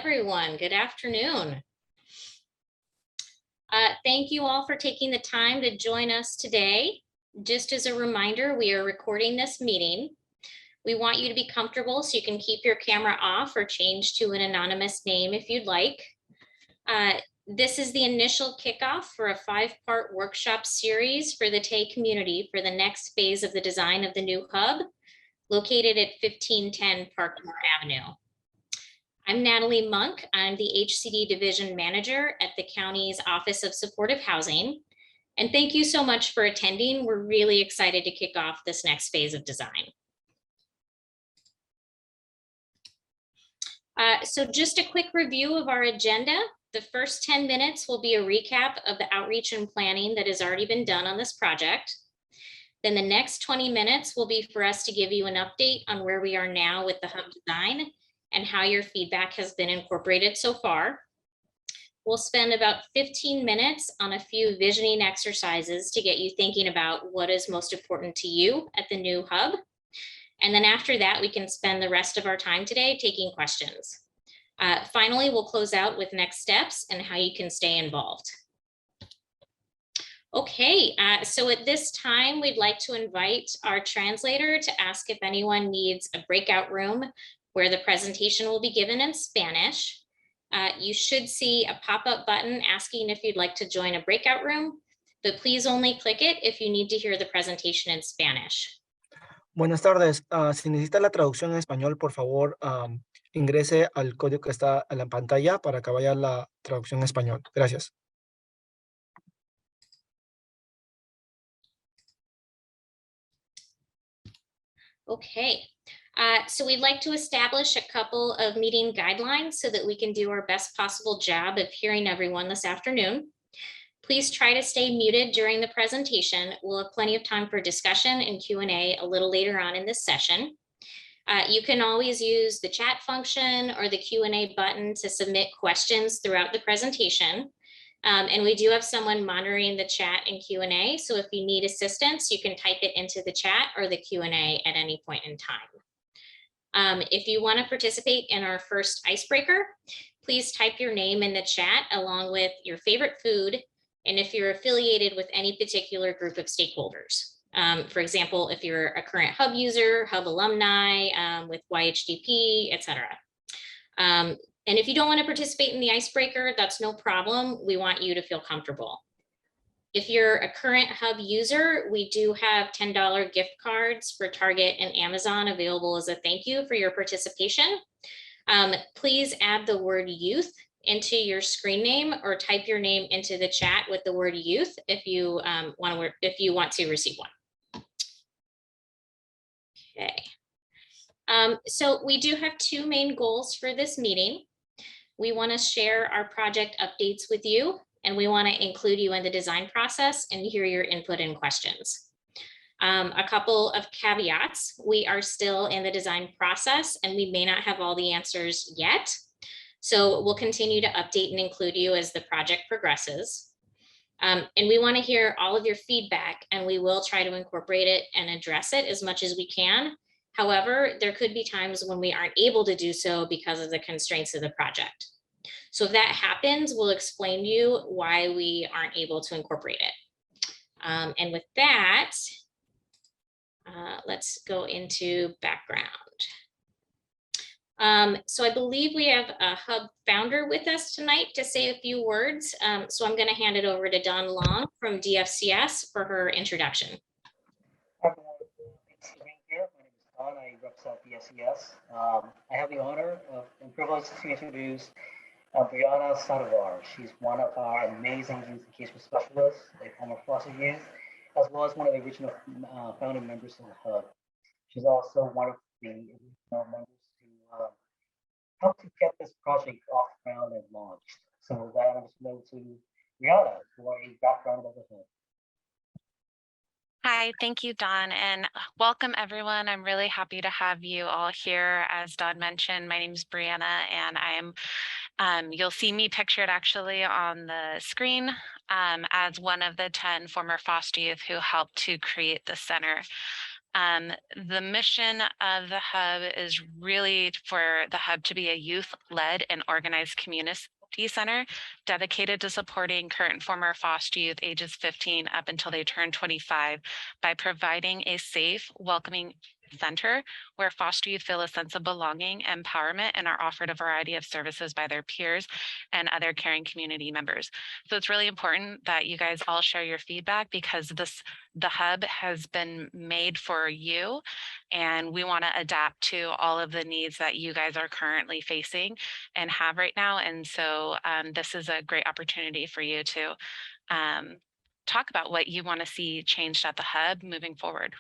everyone. Good afternoon. Thank you all for taking the time to join us today. Just as a reminder, we are recording this meeting. We want you to be comfortable so you can keep your camera off or change to an anonymous name if you'd like. This is the initial kickoff for a 5-part workshop series for the TAY community for the next phase of the design of the new hub located at 1510 Parkmoor Avenue. I'm Natalie Monk. I'm the HCD Division Manager at the county's Office of Supportive Housing. And thank you so much for attending. We're really excited to kick off this next phase of design. So just a quick review of our agenda. The first 10 minutes will be a recap of the outreach and planning that has already been done on this project. Then the next 20 minutes will be for us to give you an update on where we are now with the hub design and how your feedback has been incorporated so far. We'll spend about 15 minutes on a few visioning exercises to get you thinking about what is most important to you at the new hub. And then after that, we can spend the rest of our time today taking questions. Finally, we'll close out with next steps and how you can stay involved. Okay, so at this time, we'd like to invite our translator to ask if anyone needs a breakout room where the presentation will be given in Spanish. You should see a pop-up button asking if you'd like to join a breakout room, but please only click it if you need to hear the presentation in Spanish. Buenas tardes. Si necesita la traducción en español, por favor, ingrese al código que está en la pantalla para que vaya la traducción en español. Gracias. Okay, so we'd like to establish a couple of meeting guidelines so that we can do our best possible job of hearing everyone this afternoon. Please try to stay muted during the presentation. We'll have plenty of time for discussion and Q&A a little later on in this session. You can always use the chat function or the Q&A button to submit questions throughout the presentation. And we do have someone monitoring the chat and Q&A. So if you need assistance, you can type it into the chat or the Q&A at any point in time. If you want to participate in our first icebreaker, please type your name in the chat along with your favorite food and if you're affiliated with any particular group of stakeholders. For example, if you're a current hub user, hub alumni with YHDP, etc. And if you don't want to participate in the icebreaker, that's no problem. We want you to feel comfortable. If you're a current hub user, we do have $10 gift cards for Target and Amazon available as a thank you for your participation. Please add the word youth into your screen name or type your name into the chat with the word youth if you want to receive one. Okay. So we do have two main goals for this meeting. We want to share our project updates with you, and we want to include you in the design process and hear your input and questions. A couple of caveats: we are still in the design process and we may not have all the answers yet. So we'll continue to update and include you as the project progresses. And we want to hear all of your feedback, and we will try to incorporate it and address it as much as we can. However, there could be times when we aren't able to do so because of the constraints of the project. So if that happens, we'll explain to you why we aren't able to incorporate it. And with that, let's go into background. So I believe we have a hub founder with us tonight to say a few words. So I'm going to hand it over to Dawn Long from DFCS for her introduction. Hi, everyone. Thanks for being here. My name is Dawn. I represent DFCS. I have the honor and privilege to introduce Brianna Sadovar. She's one of our amazing youth engagement specialists, a former foster youth, as well as one of the original founding members of the hub. She's also one of the original members who helped to get this project off the ground and launched. So with that, I'm just going to Brianna for a background of the hub. Hi, thank you, Dawn, and welcome everyone. I'm really happy to have you all here. As Dawn mentioned, my name is Brianna, and I am, you'll see me pictured actually on the screen as one of the 10 former foster youth who helped to create the center. The mission of the hub is really for the hub to be a youth-led and organized community center dedicated to supporting current and former foster youth ages 15 up until they turn 25 by providing a safe, welcoming center where foster youth feel a sense of belonging, empowerment, and are offered a variety of services by their peers and other caring community members. So it's really important that you guys all share your feedback, because the hub has been made for you, and we want to adapt to all of the needs that you guys are currently facing and have right now. And so this is a great opportunity for you to talk about what you want to see changed at the hub moving forward.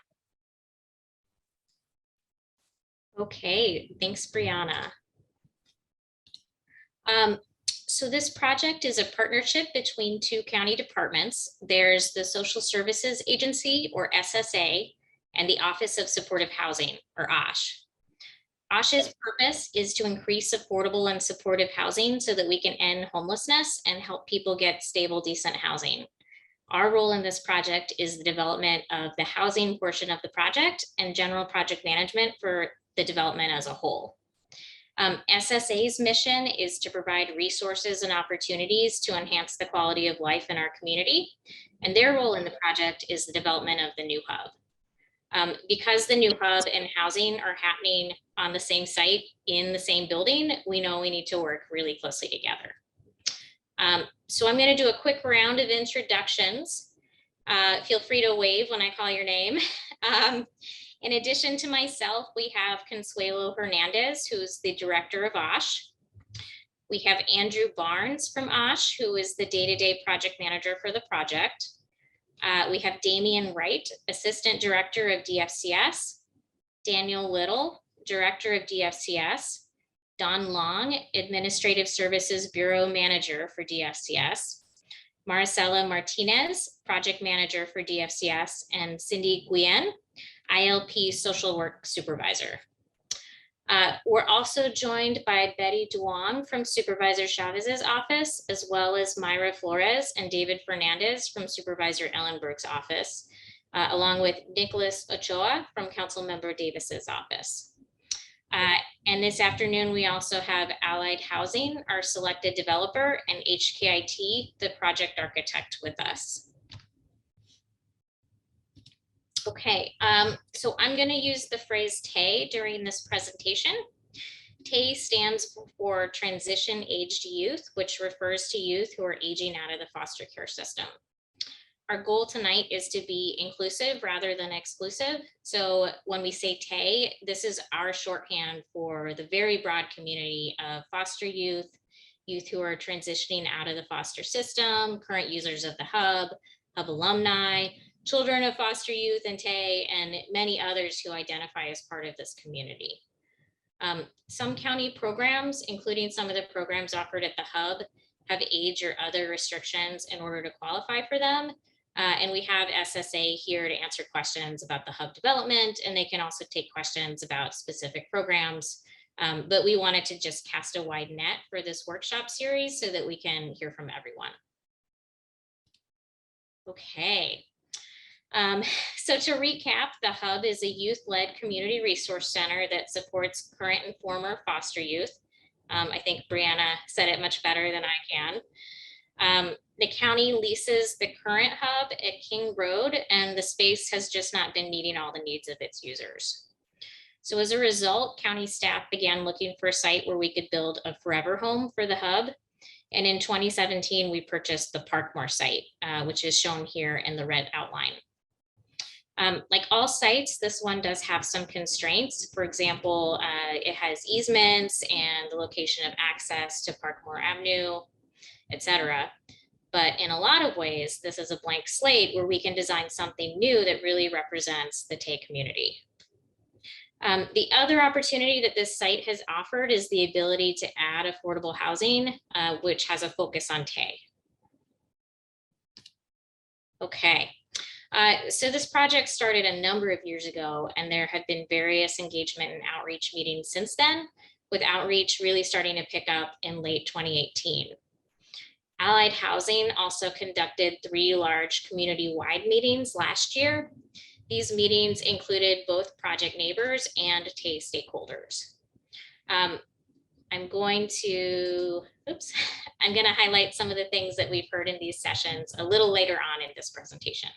Okay, thanks, Brianna. So this project is a partnership between two county departments. There's the Social Services Agency, or SSA, and the Office of Supportive Housing, or OSH. OSH's purpose is to increase affordable and supportive housing so that we can end homelessness and help people get stable, decent housing. Our role in this project is the development of the housing portion of the project and general project management for the development as a whole. SSA's mission is to provide resources and opportunities to enhance the quality of life in our community. And their role in the project is the development of the new hub. Because the new hub and housing are happening on the same site in the same building, we know we need to work really closely together. So I'm going to do a quick round of introductions. Feel free to wave when I call your name. In addition to myself, we have Consuelo Hernandez, who's the director of OSH. We have Andrew Barnes from OSH, who is the day-to-day project manager for the project. We have Damian Wright, assistant director of DFCS, Daniel Little, director of DFCS, Don Long, administrative services bureau manager for DFCS, Maricela Martinez, project manager for DFCS, and Cindy Guillen, ILP social work supervisor. We're also joined by Betty Duong from Supervisor Chavez's office, as well as Myra Flores and David Fernandez from Supervisor Ellenberg's office, along with Nicholas Ochoa from Councilmember Davis's office. And this afternoon, we also have Allied Housing, our selected developer, and HKIT, the project architect, with us. Okay, so I'm going to use the phrase TAY during this presentation. TAY stands for Transition Aged Youth, which refers to youth who are aging out of the foster care system. Our goal tonight is to be inclusive rather than exclusive. So when we say TAY, this is our shorthand for the very broad community of foster youth, youth who are transitioning out of the foster system, current users of the hub alumni, children of foster youth and TAY, and many others who identify as part of this community. Some county programs, including some of the programs offered at the hub, have age or other restrictions in order to qualify for them. And we have SSA here to answer questions about the hub development, and they can also take questions about specific programs. But we wanted to just cast a wide net for this workshop series so that we can hear from everyone. Okay. So to recap, the hub is a youth-led community resource center that supports current and former foster youth. I think Brianna said it much better than I can. The county leases the current hub at King Road, and the space has just not been meeting all the needs of its users. So as a result, county staff began looking for a site where we could build a forever home for the hub. And in 2017, we purchased the Parkmoor site, which is shown here in the red outline. Like all sites, this one does have some constraints. For example, it has easements and the location of access to Parkmoor Avenue, etc. But in a lot of ways, this is a blank slate where we can design something new that really represents the TAY community. The other opportunity that this site has offered is the ability to add affordable housing, which has a focus on TAY. Okay. So this project started a number of years ago, and there have been various engagement and outreach meetings since then, with outreach really starting to pick up in late 2018. Allied Housing also conducted 3 large community-wide meetings last year, These meetings included both project neighbors and TAY stakeholders. I'm going to highlight some of the things that we've heard in these sessions a little later on in this presentation.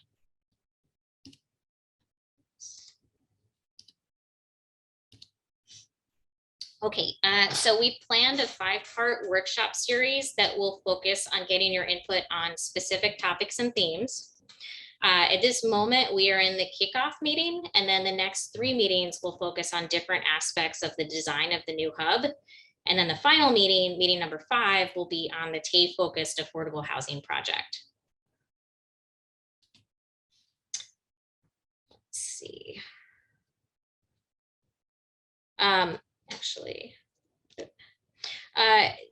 Okay, so we planned a 5-part workshop series that will focus on getting your input on specific topics and themes. At this moment, we are in the kickoff meeting, and then the next 3 meetings will focus on different aspects of the design of the new hub. And then the final meeting, meeting number 5, will be on the TAY-focused affordable housing project. Let's see.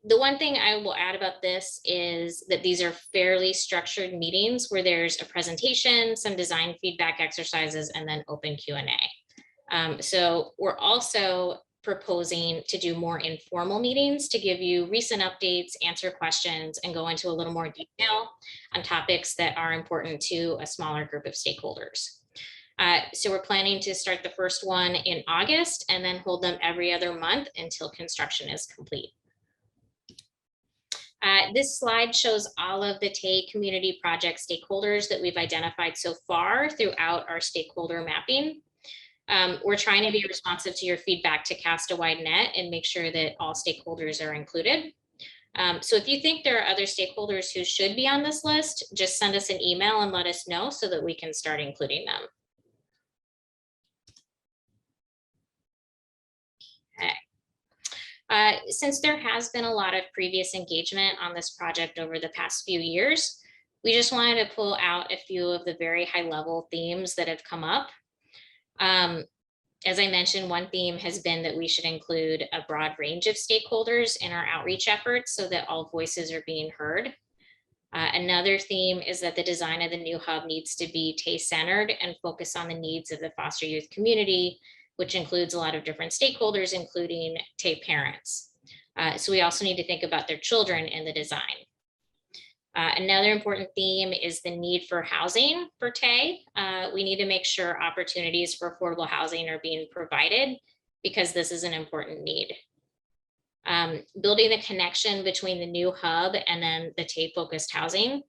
The one thing I will add about this is that these are fairly structured meetings where there's a presentation, some design feedback exercises, and then open Q&A. So we're also proposing to do more informal meetings to give you recent updates, answer questions, and go into a little more detail on topics that are important to a smaller group of stakeholders. So we're planning to start the first one in August and then hold them every other month until construction is complete. This slide shows all of the TAY community project stakeholders that we've identified so far throughout our stakeholder mapping. We're trying to be responsive to your feedback to cast a wide net and make sure that all stakeholders are included. So if you think there are other stakeholders who should be on this list, just send us an email and let us know so that we can start including them. Okay. Since there has been a lot of previous engagement on this project over the past few years, we just wanted to pull out a few of the very high level themes that have come up. As I mentioned, one theme has been that we should include a broad range of stakeholders in our outreach efforts so that all voices are being heard. Another theme is that the design of the new hub needs to be TAY-centered and focus on the needs of the foster youth community, which includes a lot of different stakeholders, including TAY parents. So we also need to think about their children in the design. Another important theme is the need for housing for TAY. We need to make sure opportunities for affordable housing are being provided because this is an important need. Building the connection between the new hub and then the TAY-focused housing.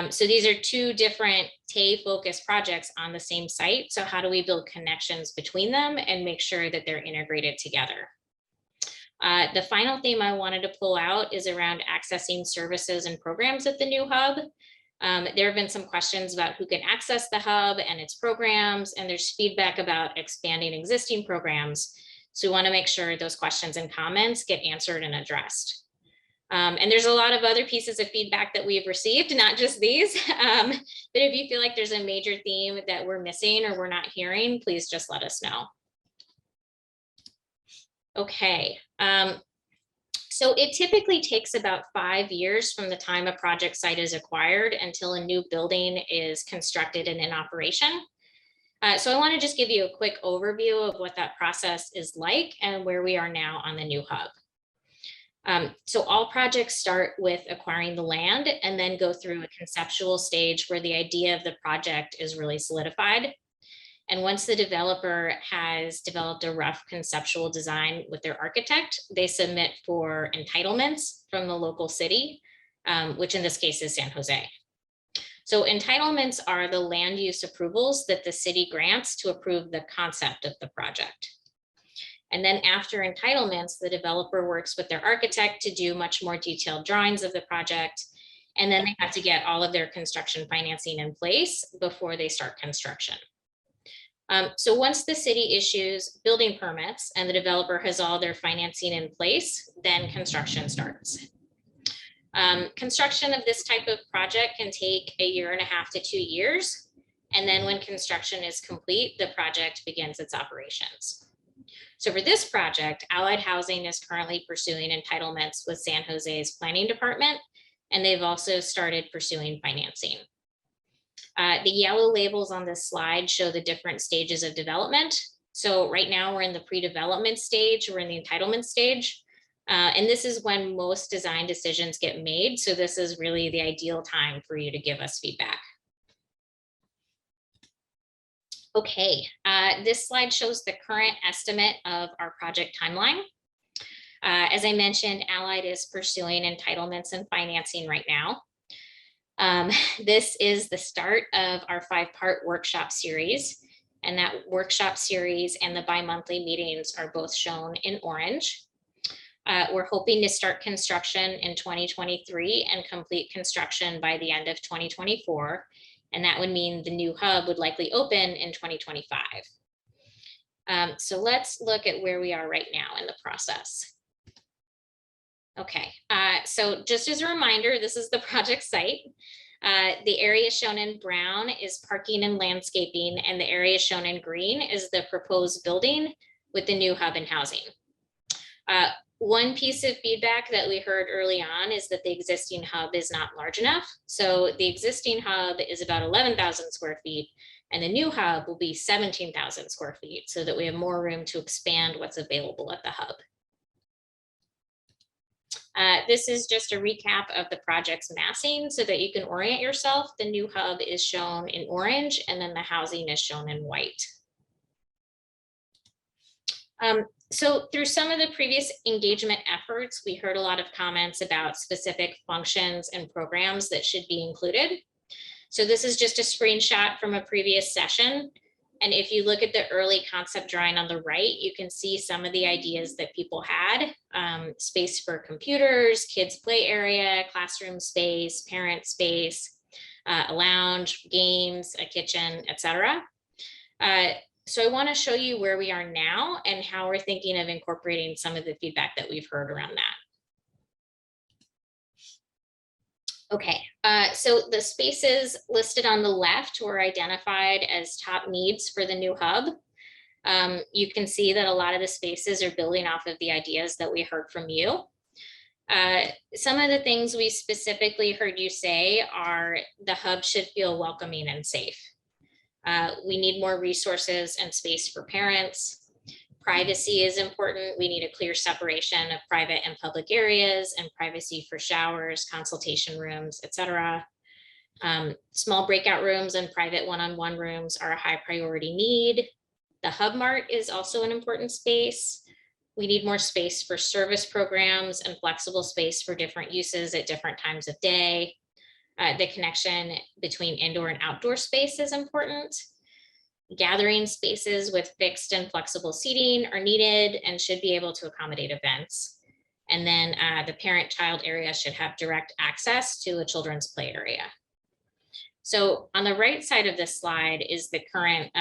So these are 2 different TAY-focused projects on the same site. So how do we build connections between them and make sure that they're integrated together? The final theme I wanted to pull out is around accessing services and programs at the new hub. There have been some questions about who can access the hub and its programs, and there's feedback about expanding existing programs. So we want to make sure those questions and comments get answered and addressed. And there's a lot of other pieces of feedback that we've received, not just these. But if you feel like there's a major theme that we're missing or we're not hearing, please just let us know. Okay, so it typically takes about 5 years from the time a project site is acquired until a new building is constructed and in operation. So I want to just give you a quick overview of what that process is like and where we are now on the new hub. So all projects start with acquiring the land and then go through a conceptual stage where the idea of the project is really solidified. And once the developer has developed a rough conceptual design with their architect, they submit for entitlements from the local city, which in this case is San Jose. So entitlements are the land use approvals that the city grants to approve the concept of the project. And then after entitlements, the developer works with their architect to do much more detailed drawings of the project. And then they have to get all of their construction financing in place before they start construction. So once the city issues building permits and the developer has all their financing in place, then construction starts. Construction of this type of project can take 1.5 to 2 years. And then when construction is complete, the project begins its operations. So for this project, Allied Housing is currently pursuing entitlements with San Jose's planning department, and they've also started pursuing financing. The yellow labels on this slide show the different stages of development. So right now we're in the pre-development stage, we're in the entitlement stage. And this is when most design decisions get made. So this is really the ideal time for you to give us feedback. Okay, this slide shows the current estimate of our project timeline. As I mentioned, Allied is pursuing entitlements and financing right now. This is the start of our 5-part workshop series, and that workshop series and the bi-monthly meetings are both shown in orange. We're hoping to start construction in 2023 and complete construction by the end of 2024. And that would mean the new hub would likely open in 2025. So let's look at where we are right now in the process. Okay, so just as a reminder, this is the project site. The area shown in brown is parking and landscaping, and the area shown in green is the proposed building with the new hub and housing. One piece of feedback that we heard early on is that the existing hub is not large enough. So the existing hub is about 11,000 square feet, and the new hub will be 17,000 square feet, so that we have more room to expand what's available at the hub. This is just a recap of the project's massing so that you can orient yourself. The new hub is shown in orange, and then the housing is shown in white. So through some of the previous engagement efforts, we heard a lot of comments about specific functions and programs that should be included. So this is just a screenshot from a previous session. And if you look at the early concept drawing on the right, you can see some of the ideas that people had. Space for computers, kids play area, classroom space, parent space, a lounge, games, a kitchen, etc. So I want to show you where we are now and how we're thinking of incorporating some of the feedback that we've heard around that. Okay, so the spaces listed on the left were identified as top needs for the new hub. You can see that a lot of the spaces are building off of the ideas that we heard from you. Some of the things we specifically heard you say are the hub should feel welcoming and safe. We need more resources and space for parents. Privacy is important. We need a clear separation of private and public areas, and privacy for showers, consultation rooms, etc. Small breakout rooms and private one-on-one rooms are a high priority need. The hub mart is also an important space. We need more space for service programs and flexible space for different uses at different times of day. The connection between indoor and outdoor space is important. Gathering spaces with fixed and flexible seating are needed and should be able to accommodate events. And then the parent-child area should have direct access to a children's play area. So on the right side of this slide is the current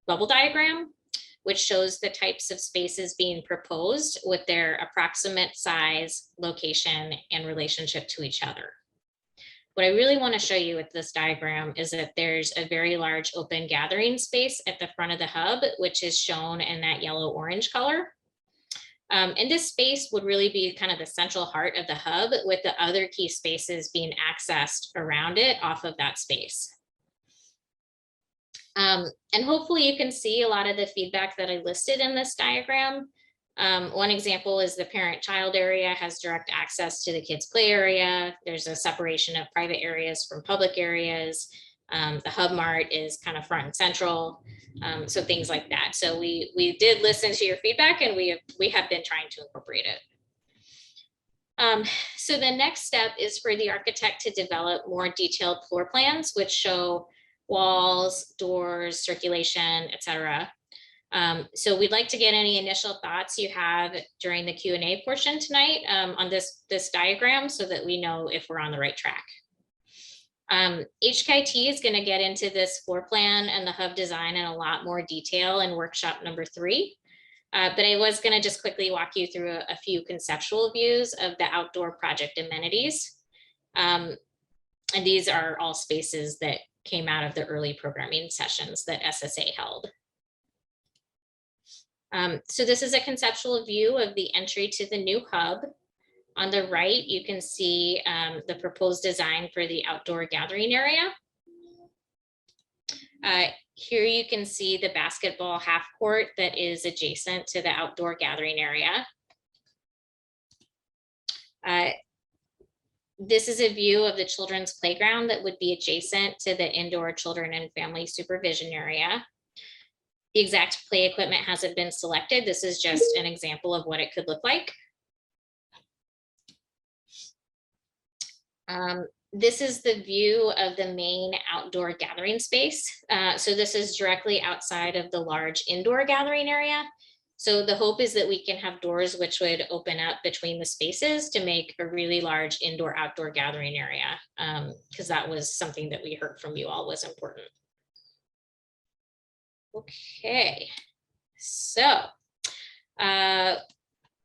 bubble diagram, which shows the types of spaces being proposed with their approximate size, location, and relationship to each other. What I really want to show you with this diagram is that there's a very large open gathering space at the front of the hub, which is shown in that yellow-orange color. And this space would really be kind of the central heart of the hub, with the other key spaces being accessed around it off of that space. And hopefully you can see a lot of the feedback that I listed in this diagram. One example is the parent-child area has direct access to the kids' play area. There's a separation of private areas from public areas. The hub mart is kind of front and central. So things like that. So we did listen to your feedback, and we have been trying to incorporate it. So the next step is for the architect to develop more detailed floor plans, which show walls, doors, circulation, etc. So we'd like to get any initial thoughts you have during the Q&A portion tonight on this diagram, so that we know if we're on the right track. HKIT is going to get into this floor plan and the hub design in a lot more detail in workshop number 3. But I was going to just quickly walk you through a few conceptual views of the outdoor project amenities. And these are all spaces that came out of the early programming sessions that SSA held. So this is a conceptual view of the entry to the new hub. On the right, you can see the proposed design for the outdoor gathering area. Here you can see the basketball half court that is adjacent to the outdoor gathering area. This is a view of the children's playground that would be adjacent to the indoor children and family supervision area. The exact play equipment hasn't been selected. This is just an example of what it could look like. This is the view of the main outdoor gathering space. So this is directly outside of the large indoor gathering area. So the hope is that we can have doors which would open up between the spaces to make a really large indoor outdoor gathering area, because that was something that we heard from you all was important. Okay, so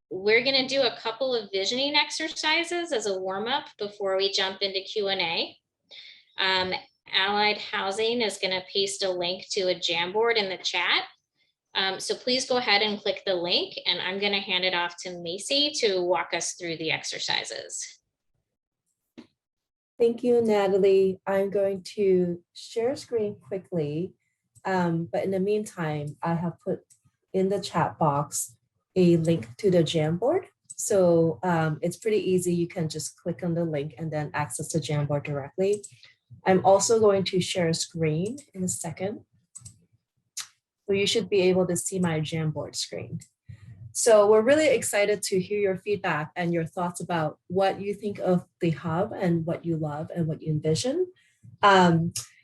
we're going to do a couple of visioning exercises as a warm-up before we jump into Q&A. Allied Housing is going to paste a link to a Jamboard in the chat. So please go ahead and click the link, and I'm going to hand it off to Macy to walk us through the exercises. Thank you, Natalie. I'm going to share screen quickly, but in the meantime, I have put in the chat box a link to the Jamboard. So it's pretty easy. You can just click on the link and then access the Jamboard directly. I'm also going to share a screen in a second. So you should be able to see my Jamboard screen. So we're really excited to hear your feedback and your thoughts about what you think of the hub and what you love and what you envision.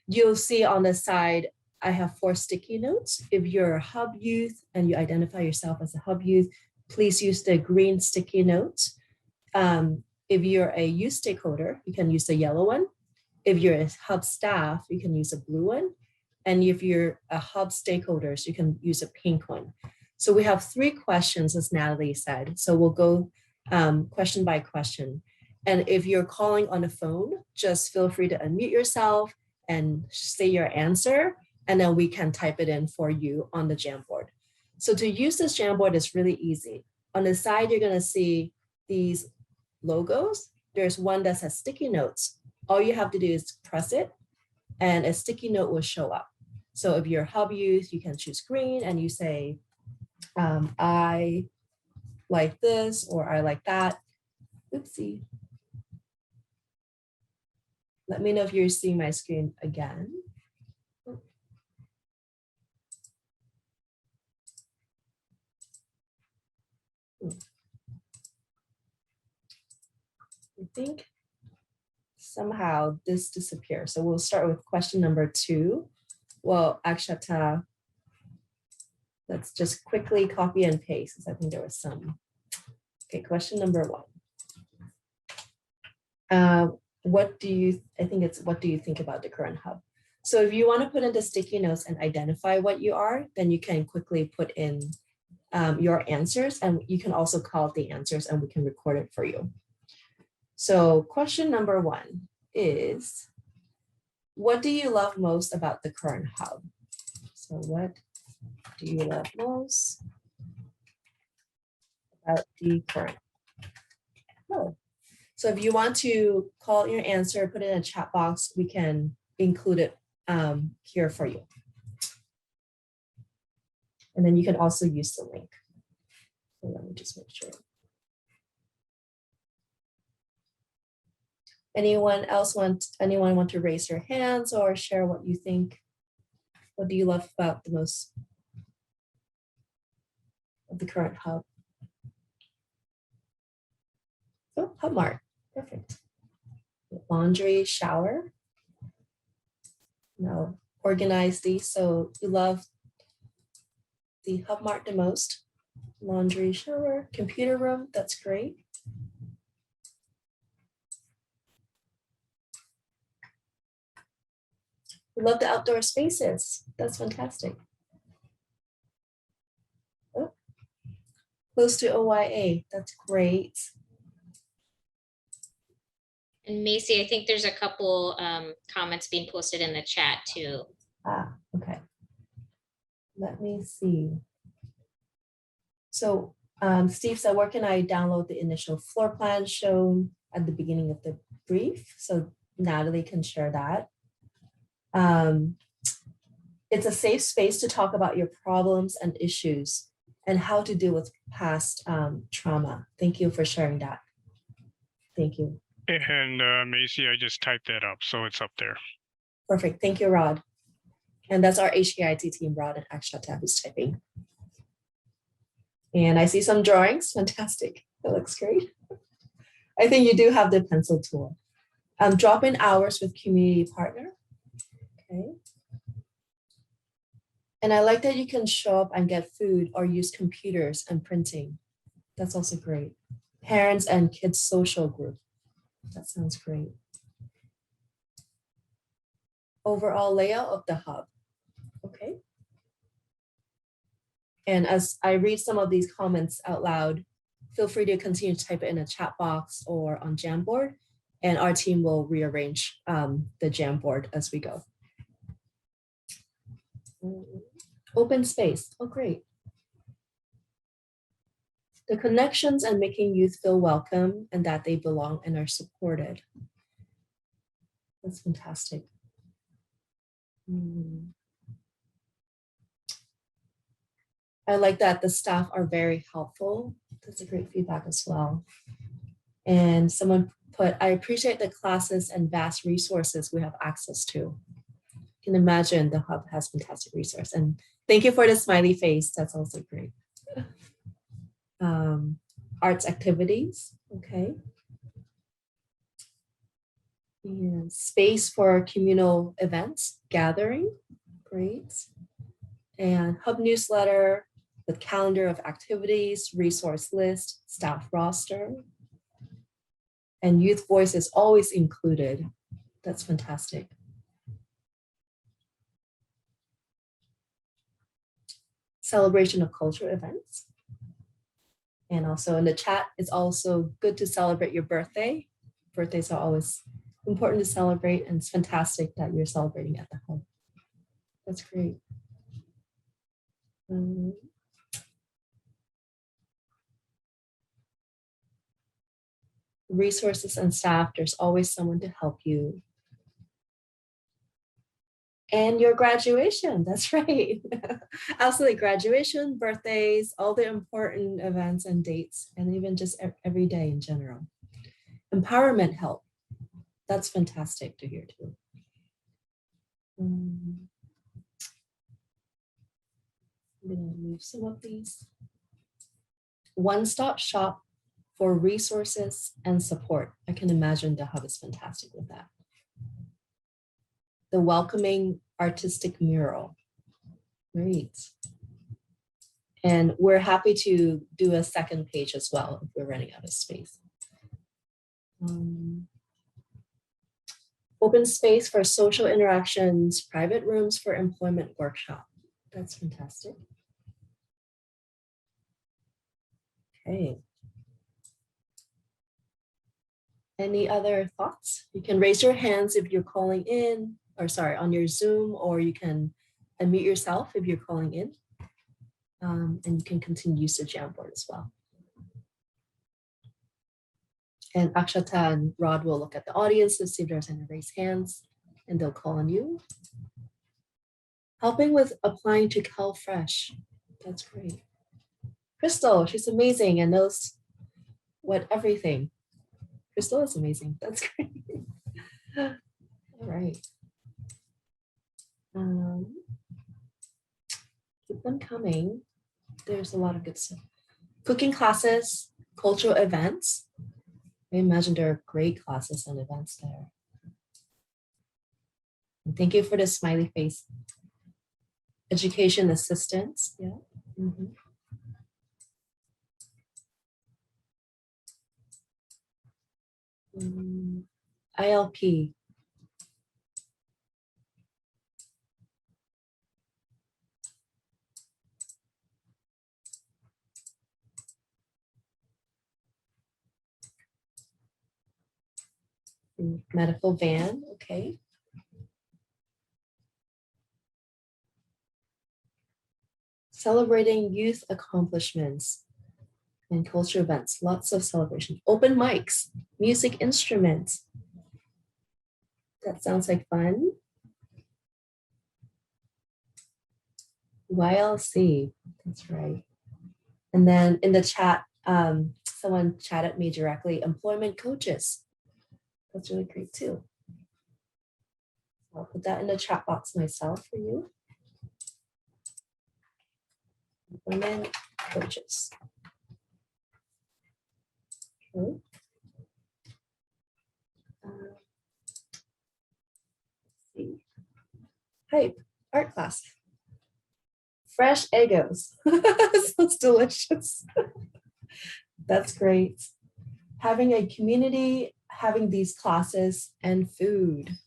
You'll see on the side, I have 4 sticky notes. If you're a hub youth and you identify yourself as a hub youth, please use the green sticky notes. If you're a youth stakeholder, you can use the yellow one. If you're a hub staff, you can use a blue one. And if you're a hub stakeholders, you can use a pink one. So we have 3 questions, as Natalie said. So we'll go question by question. And if you're calling on the phone, just feel free to unmute yourself and say your answer, and then we can type it in for you on the Jamboard. So to use this Jamboard is really easy. On the side, you're gonna see these logos. There's one that says sticky notes. All you have to do is press it, and a sticky note will show up. So if you're hub youth, you can choose green and you say, I like this or I like that. Oopsie. Let me know if you're seeing my screen again. I think somehow this disappears. So we'll start with question number 2. Well, Akshata, let's just quickly copy and paste, because I think there was some. Okay, question number 1. What do you think about the current hub? So if you want to put in the sticky notes and identify what you are, then you can quickly put in your answers, and you can also call out the answers and we can record it for you. So question number 1 is, what do you love most about the current hub? So what do you love most about the current hub? So if you want to call your answer, put it in a chat box, we can include it here for you. And then you can also use the link. So let me just make sure. Anyone want to raise your hands or share what you think? What do you love about the most of the current hub? Oh, Hub Mart, perfect. Laundry, shower. No, organize these. So you love the Hub Mart the most. Laundry, shower, computer room, that's great. We love the outdoor spaces. That's fantastic. Oh, close to OYA, that's great. And Macy, I think there's a couple comments being posted in the chat too. Ah, okay. Let me see. So Steve said, where can I download the initial floor plan shown at the beginning of the brief? So Natalie can share that. It's a safe space to talk about your problems and issues and how to deal with past trauma. Thank you for sharing that. Thank you. And Macy, I just typed that up, so it's up there. Perfect. Thank you, Rod. And that's our HKIT team, Rod and Akshata, who's typing. And I see some drawings. Fantastic. That looks great. I think you do have the pencil tool. Drop in hours with community partner. Okay. And I like that you can show up and get food or use computers and printing. That's also great. Parents and kids social group. That sounds great. Overall layout of the hub. Okay. And as I read some of these comments out loud, feel free to continue to type it in a chat box or on Jamboard, and our team will rearrange the Jamboard as we go. Open space. Oh, great. The connections and making youth feel welcome and that they belong and are supported. That's fantastic. I like that the staff are very helpful. That's a great feedback as well. And someone put, I appreciate the classes and vast resources we have access to. You can imagine the hub has fantastic resource. And thank you for the smiley face. That's also great. Arts activities, okay. And space for communal events, gathering, great. And hub newsletter with calendar of activities, resource list, staff roster. And youth voice is always included. That's fantastic. Celebration of cultural events. And also in the chat, it's also good to celebrate your birthday. Birthdays are always important to celebrate, and it's fantastic that you're celebrating at the home. That's great. Resources and staff, there's always someone to help you. And your graduation, that's right. Absolutely, graduation, birthdays, all the important events and dates, and even just every day in general. Empowerment help, that's fantastic to hear too. I'm gonna move some of these. One-stop shop for resources and support. I can imagine the hub is fantastic with that. The welcoming artistic mural. Great. And we're happy to do a second page as well if we're running out of space. Open space for social interactions, private rooms for employment workshop. That's fantastic. Okay. Any other thoughts? You can raise your hands if you're calling in, or sorry, on your Zoom, or you can unmute yourself if you're calling in. And you can continue to use the Jamboard as well. And Akshata and Rod will look at the audience to see if there's any raised hands, and they'll call on you. Helping with applying to CalFresh. That's great. Crystal, she's amazing and knows what everything. Crystal is amazing. That's great. All right. Keep them coming. There's a lot of good stuff. Cooking classes, cultural events. I imagine there are great classes and events there. And thank you for the smiley face. Education assistance. Yeah. ILP. Medical van, okay. Celebrating youth accomplishments and culture events, lots of celebration. Open mics, music instruments. That sounds like fun. YLC, that's right. And then in the chat, someone chatted me directly, employment coaches. That's really great too. I'll put that in the chat box myself for you. women coaches. Okay. Let's see. Hype, art class. Fresh Eggos. Sounds delicious. That's great. Having a community, having these classes and food.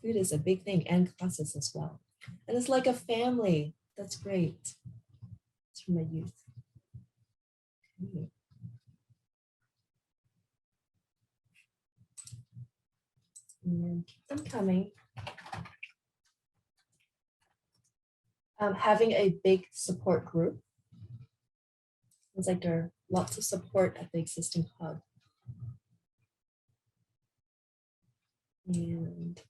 Food is a big thing, and classes as well. And it's like a family. That's great. It's from my youth. Okay. And keep them coming. Having a big support group. It's like there are lots of support at the existing hub. And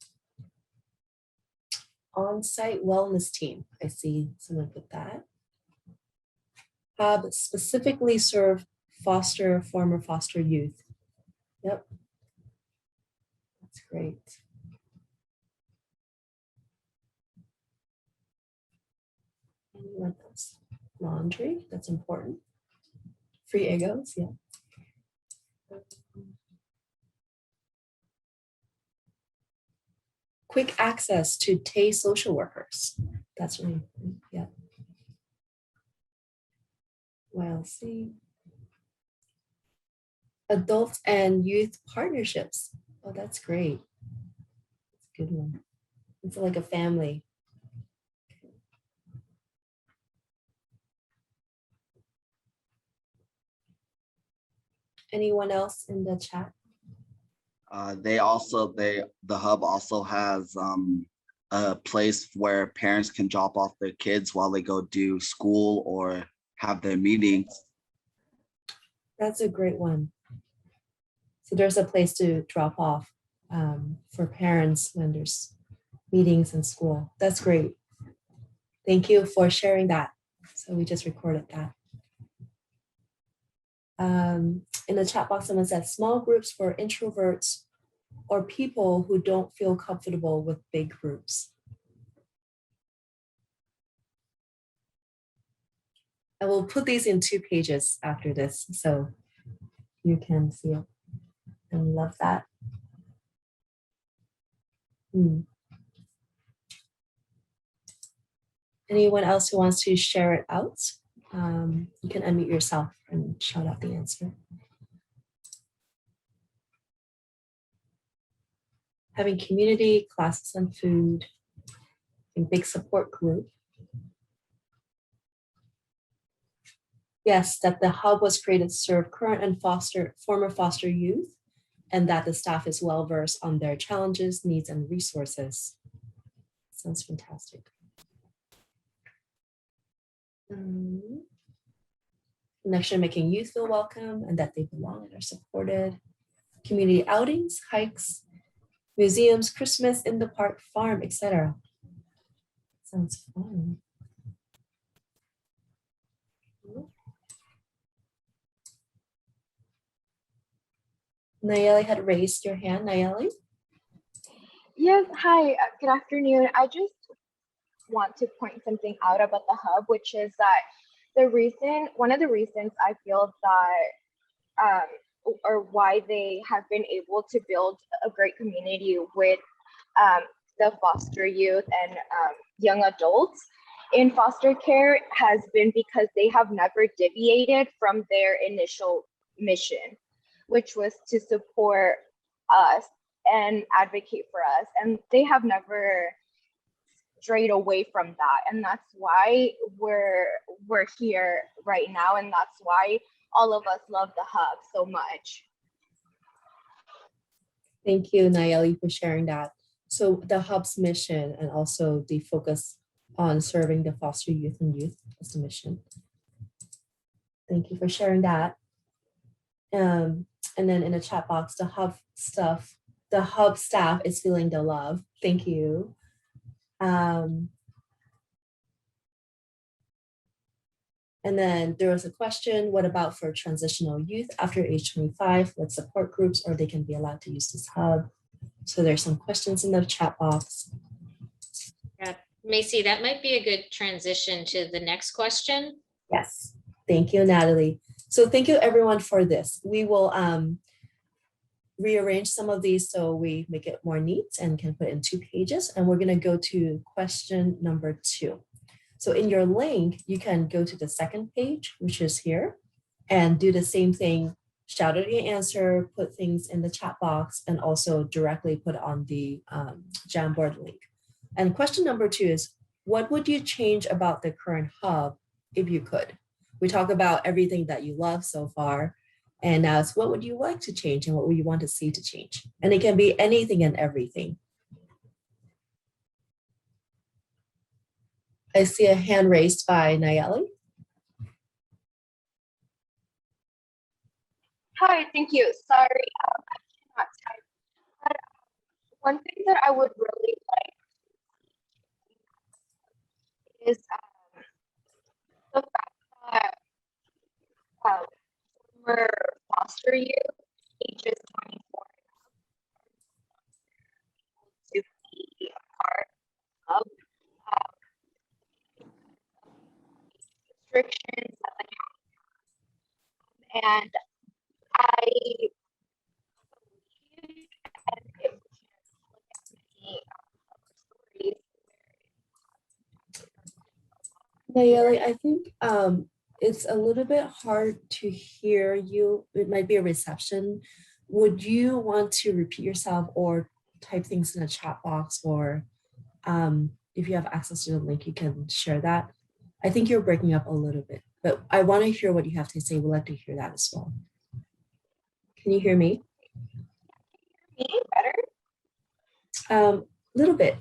on-site wellness team. I see someone put that. Hub specifically serve former foster youth. Yep. That's great. Anyone else? Laundry, that's important. Free Eggos, yeah. Quick access to TAY social workers. That's really important, yeah. Well, see. Adult and youth partnerships. Oh, that's great. That's a good one. It's like a family. Anyone else in the chat? The hub also has a place where parents can drop off their kids while they go do school or have their meetings. That's a great one. So there's a place to drop off for parents when there's meetings in school. That's great. Thank you for sharing that. So we just recorded that. In the chat box, someone said small groups for introverts or people who don't feel comfortable with big groups. I will put these in 2 pages after this so you can see it. I love that. Anyone else who wants to share it out? You can unmute yourself and shout out the answer. Having community, classes and food, a big support group. Yes, that the hub was created to serve current and former foster youth, and that the staff is well versed on their challenges, needs, and resources. Sounds fantastic. Connection, making youth feel welcome and that they belong and are supported. Community outings, hikes, museums, Christmas in the park, farm, etc. Sounds fun. Nayeli had raised your hand. Nayeli? Yes, hi, good afternoon. I just want to point something out about the hub, which is that one of the reasons I feel that or why they have been able to build a great community with the foster youth and young adults in foster care has been because they have never deviated from their initial mission, which was to support us and advocate for us. And they have never strayed away from that. And that's why we're here right now. And that's why all of us love the hub so much. Thank you, Nayeli, for sharing that. So the hub's mission and also the focus on serving the foster youth and youth is the mission. Thank you for sharing that. And then in the chat box, the hub staff is feeling the love. Thank you. And then there was a question, what about for transitional youth after age 25? What support groups or they can be allowed to use this hub? So there's some questions in the chat box. Yeah, Macy, that might be a good transition to the next question. Yes, thank you, Natalie. So thank you everyone for this. We will rearrange some of these so we make it more neat and can put in 2 pages. And we're gonna go to question number 2. So in your link, you can go to the second page, which is here, and do the same thing, shout out your answer, put things in the chat box, and also directly put on the Jamboard link. And question number 2 is, what would you change about the current hub if you could? We talk about everything that you love so far. And now it's what would you like to change and what would you want to see to change? And it can be anything and everything. I see a hand raised by Nayeli. Hi, thank you. Sorry, I cannot type. But one thing that I would really like is the fact that for foster youth, ages 24 to be a part of restrictions and I believe, and if we can look at many stories. Nayeli, I think it's a little bit hard to hear you. It might be a reception. Would you want to repeat yourself or type things in the chat box, or if you have access to the link, you can share that. I think you're breaking up a little bit, but I want to hear what you have to say. We'd like to hear that as well. Can you hear me? Me better? A little bit.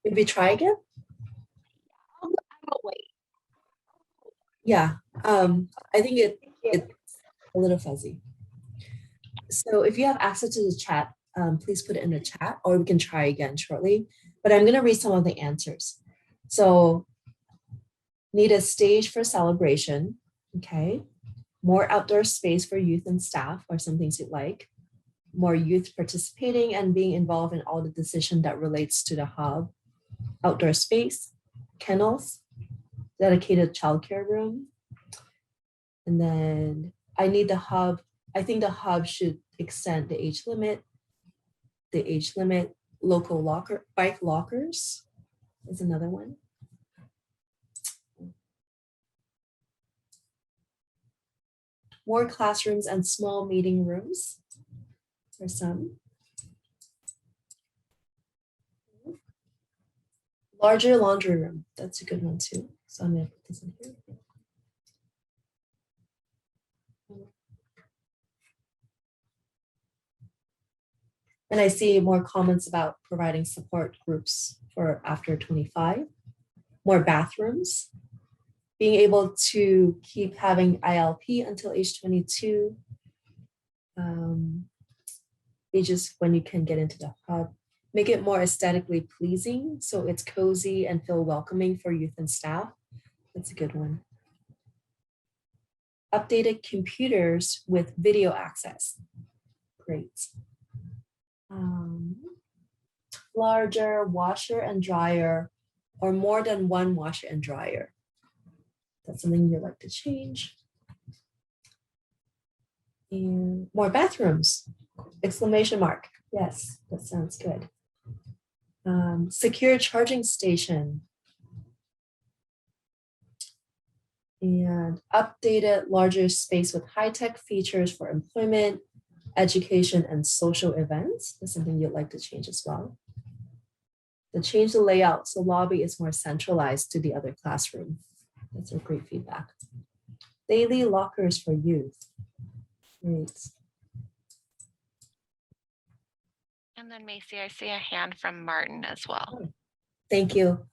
Maybe try again. I will wait. Yeah, I think it's a little fuzzy. So if you have access to the chat, please put it in the chat, or we can try again shortly. But I'm going to read some of the answers. So, need a stage for celebration. Okay. More outdoor space for youth and staff, or some things you'd like. More youth participating and being involved in all the decision that relates to the hub. Outdoor space, kennels, dedicated childcare room. And then I need the hub. I think the hub should extend the age limit. Local bike lockers is another one. More classrooms and small meeting rooms for some. Larger laundry room, that's a good one too. So I'm gonna put this in here. And I see more comments about providing support groups for after 25, more bathrooms, being able to keep having ILP until age 22, ages when you can get into the hub, make it more aesthetically pleasing so it's cozy and feel welcoming for youth and staff. That's a good one. Updated computers with video access. Great. Larger washer and dryer, or more than one washer and dryer. That's something you'd like to change. And more bathrooms, exclamation mark. Yes, that sounds good. Secure charging station. And updated larger space with high-tech features for employment, education, and social events. That's something you'd like to change as well. To change the layout so lobby is more centralized to the other classroom. That's a great feedback. Daily lockers for youth. Great. And then Macy, I see a hand from Martin as well. Thank you.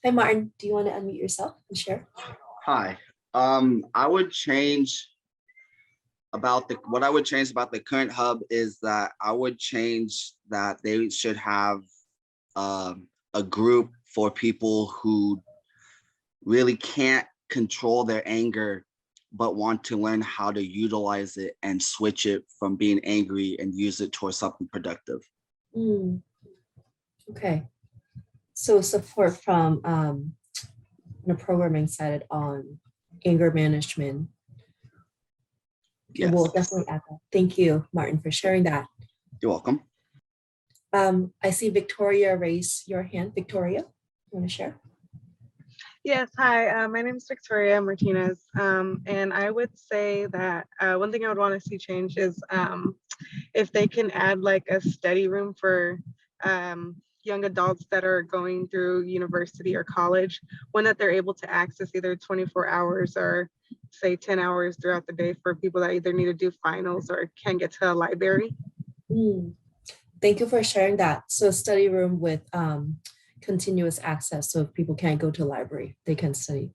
Hi, Martin. Do you want to unmute yourself and share? Hi. I would change about what I would change about the current hub is that I would change that they should have a group for people who really can't control their anger, but want to learn how to utilize it and switch it from being angry and use it towards something productive. Okay. So support from the programming side on anger management. Okay, Yes. we'll definitely add that. Thank you, Martin, for sharing that. You're welcome. I see Victoria raise your hand. Victoria, you want to share? Yes, hi, my name is Victoria Martinez, and I would say that one thing I would want to see change is if they can add like a study room for young adults that are going through university or college, one that they're able to access either 24 hours or say 10 hours throughout the day for people that either need to do finals or can't get to a library. Thank you for sharing that. So a study room with continuous access, so if people can't go to a library, they can study.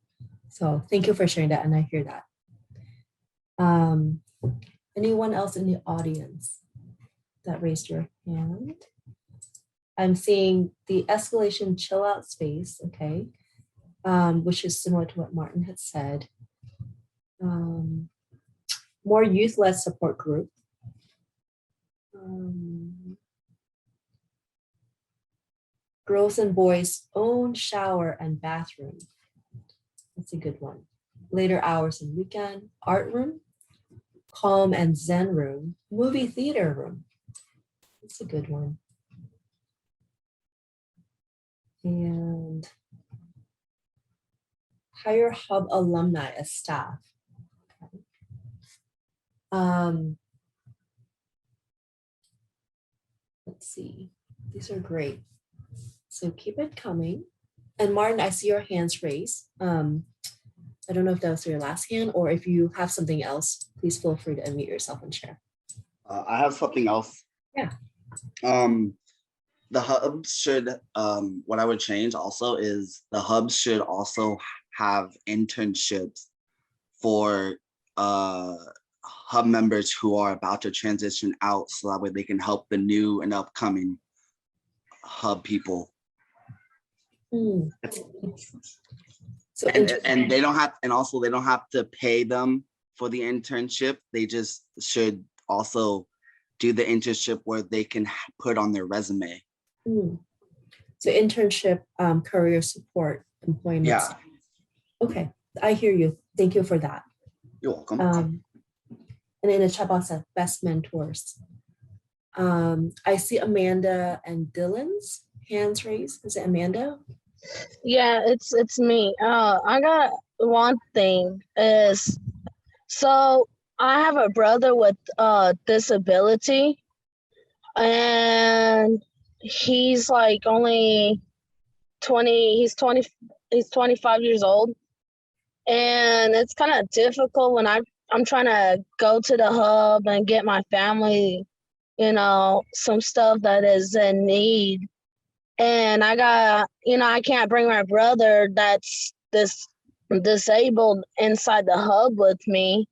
So thank you for sharing that, and I hear that. Anyone else in the audience that raised your hand? I'm seeing the escalation chill out space, okay, which is similar to what Martin had said. More youth-led support group. Girls and boys own shower and bathroom. That's a good one. Later hours and weekend, art room, calm and zen room, movie theater room. That's a good one. And hire hub alumni as staff. Let's see, these are great. So keep it coming. And Martin, I see your hands raised. I don't know if that was your last hand or if you have something else, please feel free to unmute yourself and share. I have something else. Yeah. The hubs should, what I would change also is the hubs should also have internships for hub members who are about to transition out, so that way they can help the new and upcoming hub people. So and they don't have, and also they don't have to pay them for the internship. They just should also do the internship where they can put on their resume. So internship, career support, employment. Yeah. Okay, I hear you. Thank you for that. You're welcome. And in the chat box, said best mentors. I see Amanda and Dylan's hands raised. Is it Amanda? Yeah, it's me. I got one thing is, so I have a brother with disability, and he's like only 20, he's 25 years old. And it's kind of difficult when I'm trying to go to the hub and get my family, some stuff that is in need. And I got, I can't bring my brother that's disabled inside the hub with me.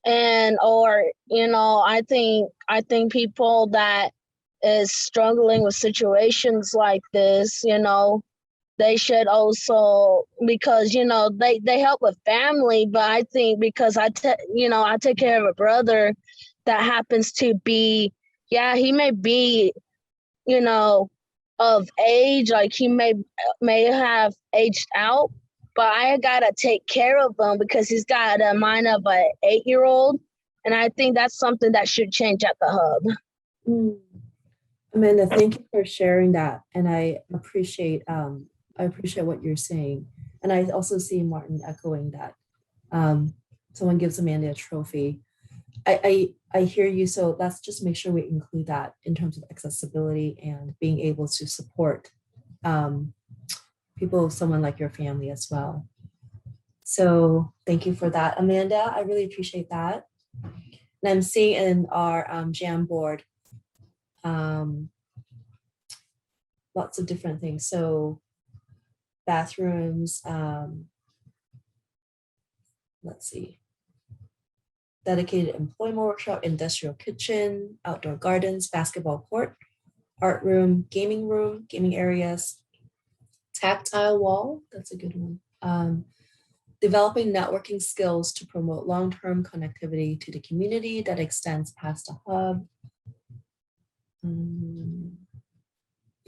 And, or, I think people that is struggling with situations like this, they should also, because, they help with family, but I think because I take care of a brother that happens to be, he may be, of age, like he may have aged out, but I gotta take care of him because he's got a mind of an 8-year-old. And I think that's something that should change at the hub. Amanda, thank you for sharing that. And I appreciate what you're saying. And I also see Martin echoing that. Someone gives Amanda a trophy. I hear you. So let's just make sure we include that in terms of accessibility and being able to support people, someone like your family as well. So thank you for that, Amanda. I really appreciate that. And I'm seeing in our Jam board, lots of different things. So bathrooms, let's see, dedicated employment workshop, industrial kitchen, outdoor gardens, basketball court, art room, gaming areas, tactile wall, that's a good one. Developing networking skills to promote long-term connectivity to the community that extends past the hub.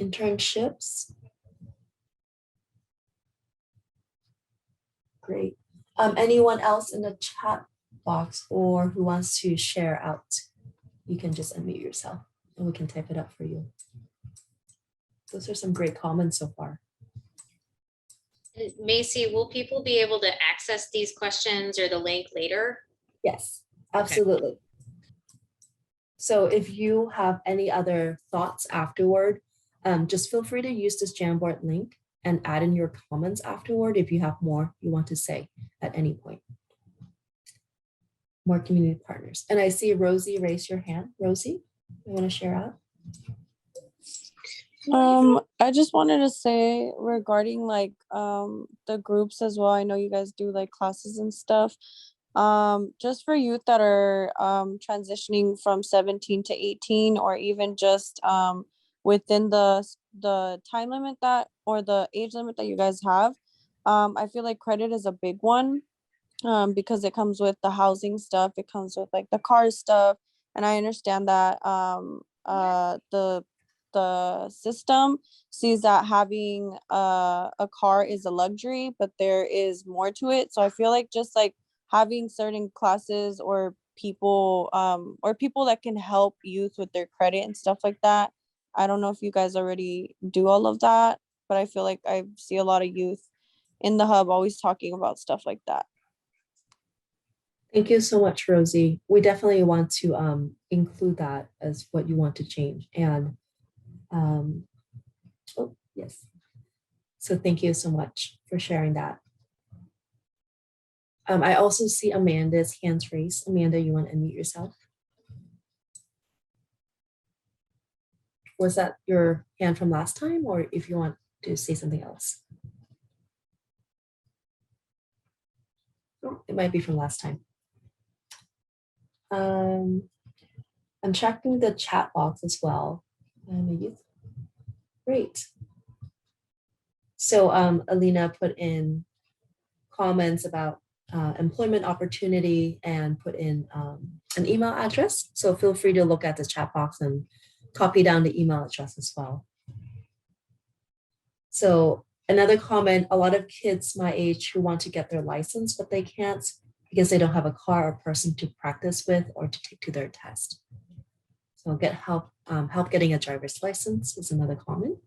Internships. Great. Anyone else in the chat box or who wants to share out, you can just unmute yourself and we can type it up for you. Those are some great comments so far. Macy, will people be able to access these questions or the link later? Yes, absolutely. So if you have any other thoughts afterward, just feel free to use this Jamboard link and add in your comments afterward if you have more you want to say at any point. More community partners. And I see Rosie raise your hand. Rosie, you want to share out? I just wanted to say regarding like the groups as well. I know you guys do like classes and stuff. Just for youth that are transitioning from 17 to 18, or even just within the time limit that, or the age limit that you guys have. I feel like credit is a big one, because it comes with the housing stuff, it comes with like the car stuff, and I understand that the system sees that having a car is a luxury, but there is more to it. So I feel like just like having certain classes or people that can help youth with their credit and stuff like that. I don't know if you guys already do all of that, but I feel like I see a lot of youth in the hub always talking about stuff like that. Thank you so much, Rosie. We definitely want to include that as what you want to change. And oh, yes. So thank you so much for sharing that. I also see Amanda's hands raised. Amanda, you want to unmute yourself? Was that your hand from last time, or if you want to say something else? Oh, it might be from last time. I'm checking the chat box as well. Great. So Alina put in comments about employment opportunity and put in an email address. So feel free to look at the chat box and copy down the email address as well. So another comment, a lot of kids my age who want to get their license, but they can't because they don't have a car or person to practice with or to take to their test. So get help getting a driver's license is another comment.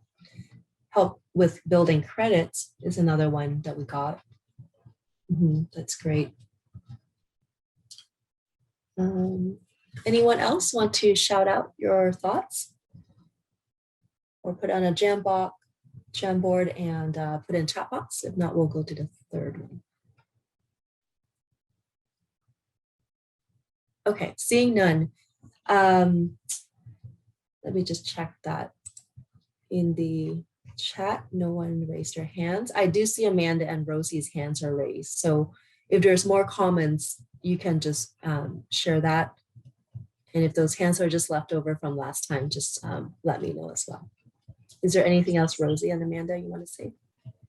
Help with building credits is another one that we got. That's great. Anyone else want to shout out your thoughts? Or put on a Jamboard and put in chat box? If not, we'll go to the third one. Okay, seeing none. Let me just check that. In the chat, no one raised their hands. I do see Amanda and Rosie's hands are raised. So if there's more comments, you can just share that. And if those hands are just left over from last time, just let me know as well. Is there anything else, Rosie and Amanda, you want to say?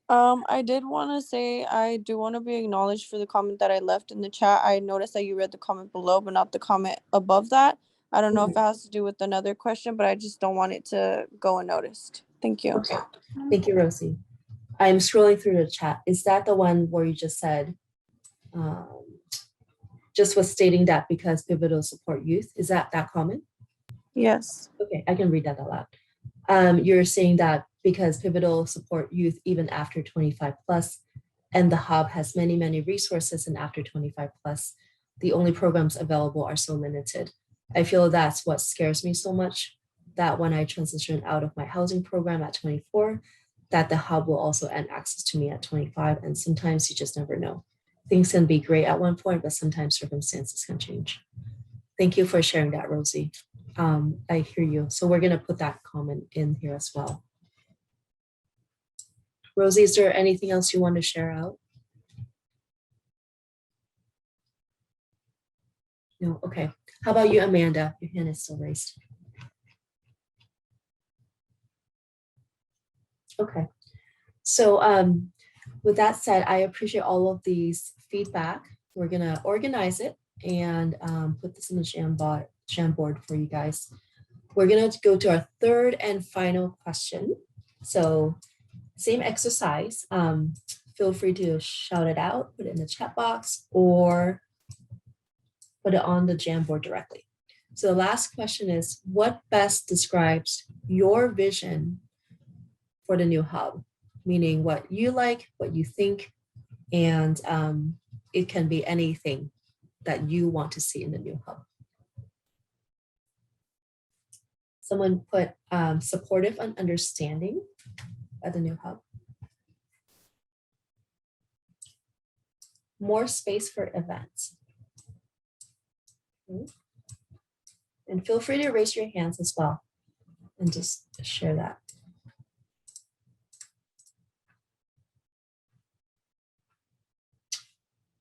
I did want to say I do want to be acknowledged for the comment that I left in the chat. I noticed that you read the comment below, but not the comment above that. I don't know if it has to do with another question, but I just don't want it to go unnoticed. Thank you. Okay. Thank you, Rosie. I'm scrolling through the chat. Is that the one where you just said, just was stating that because Pivotal support youth? Is that comment? Yes. Okay, I can read that out loud. You're saying that because Pivotal support youth even after 25 plus, and the hub has many, many resources, and after 25 plus, the only programs available are so limited. I feel that's what scares me so much, that when I transition out of my housing program at 24, that the hub will also end access to me at 25. And sometimes you just never know. Things can be great at one point, but sometimes circumstances can change. Thank you for sharing that, Rosie. I hear you. So we're going to put that comment in here as well. Rosie, is there anything else you want to share out? No, okay. How about you, Amanda? Your hand is still raised. Okay. So with that said, I appreciate all of these feedback. We're gonna organize it and put this in the Jamboard for you guys. We're gonna go to our third and final question. So same exercise. feel free to shout it out, put it in the chat box, or put it on the Jamboard directly. So the last question is, what best describes your vision for the new hub? Meaning what you like, what you think, and it can be anything that you want to see in the new hub. Someone put supportive and understanding at the new hub. More space for events. Okay. And feel free to raise your hands as well and just share that.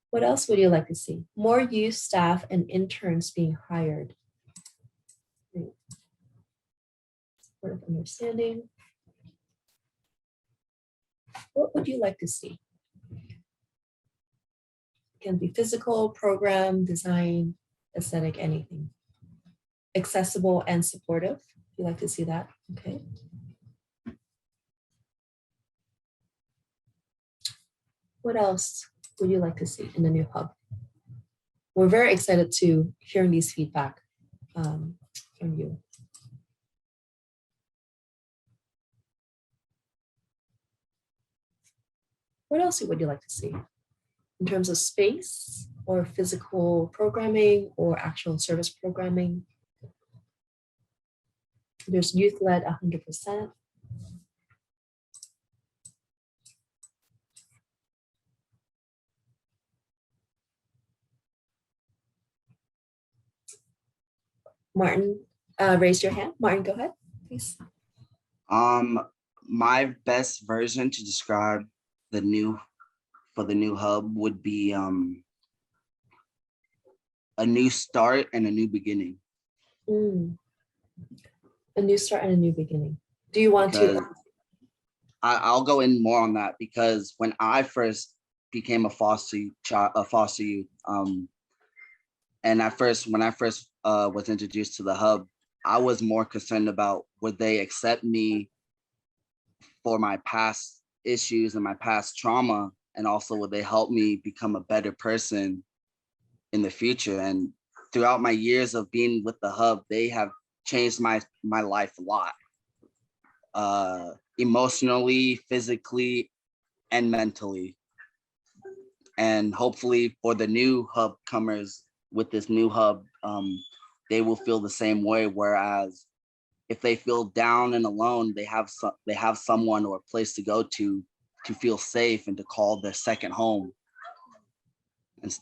What else would you like to see? More youth staff and interns being hired. Great. Supportive understanding. What would you like to see? It can be physical, program, design, aesthetic, anything. Accessible and supportive. You like to see that? Okay. What else would you like to see in the new hub? We're very excited to hearing these feedback from you. What else would you like to see in terms of space or physical programming or actual service programming? There's youth-led 100%. Martin, raise your hand. Martin, go ahead, please. My best version to describe the new hub would be a new start and a new beginning. A new start and a new beginning. Do you want to? I'll go in more on that because when I first became a foster youth, and when I first was introduced to the hub, I was more concerned about would they accept me for my past issues and my past trauma, and also would they help me become a better person in the future. And throughout my years of being with the hub, they have changed my life a lot, emotionally, physically, and mentally. And hopefully for the new hub comers with this new hub, they will feel the same way. Whereas if they feel down and alone, they have someone or a place to go to feel safe and to call their second home, and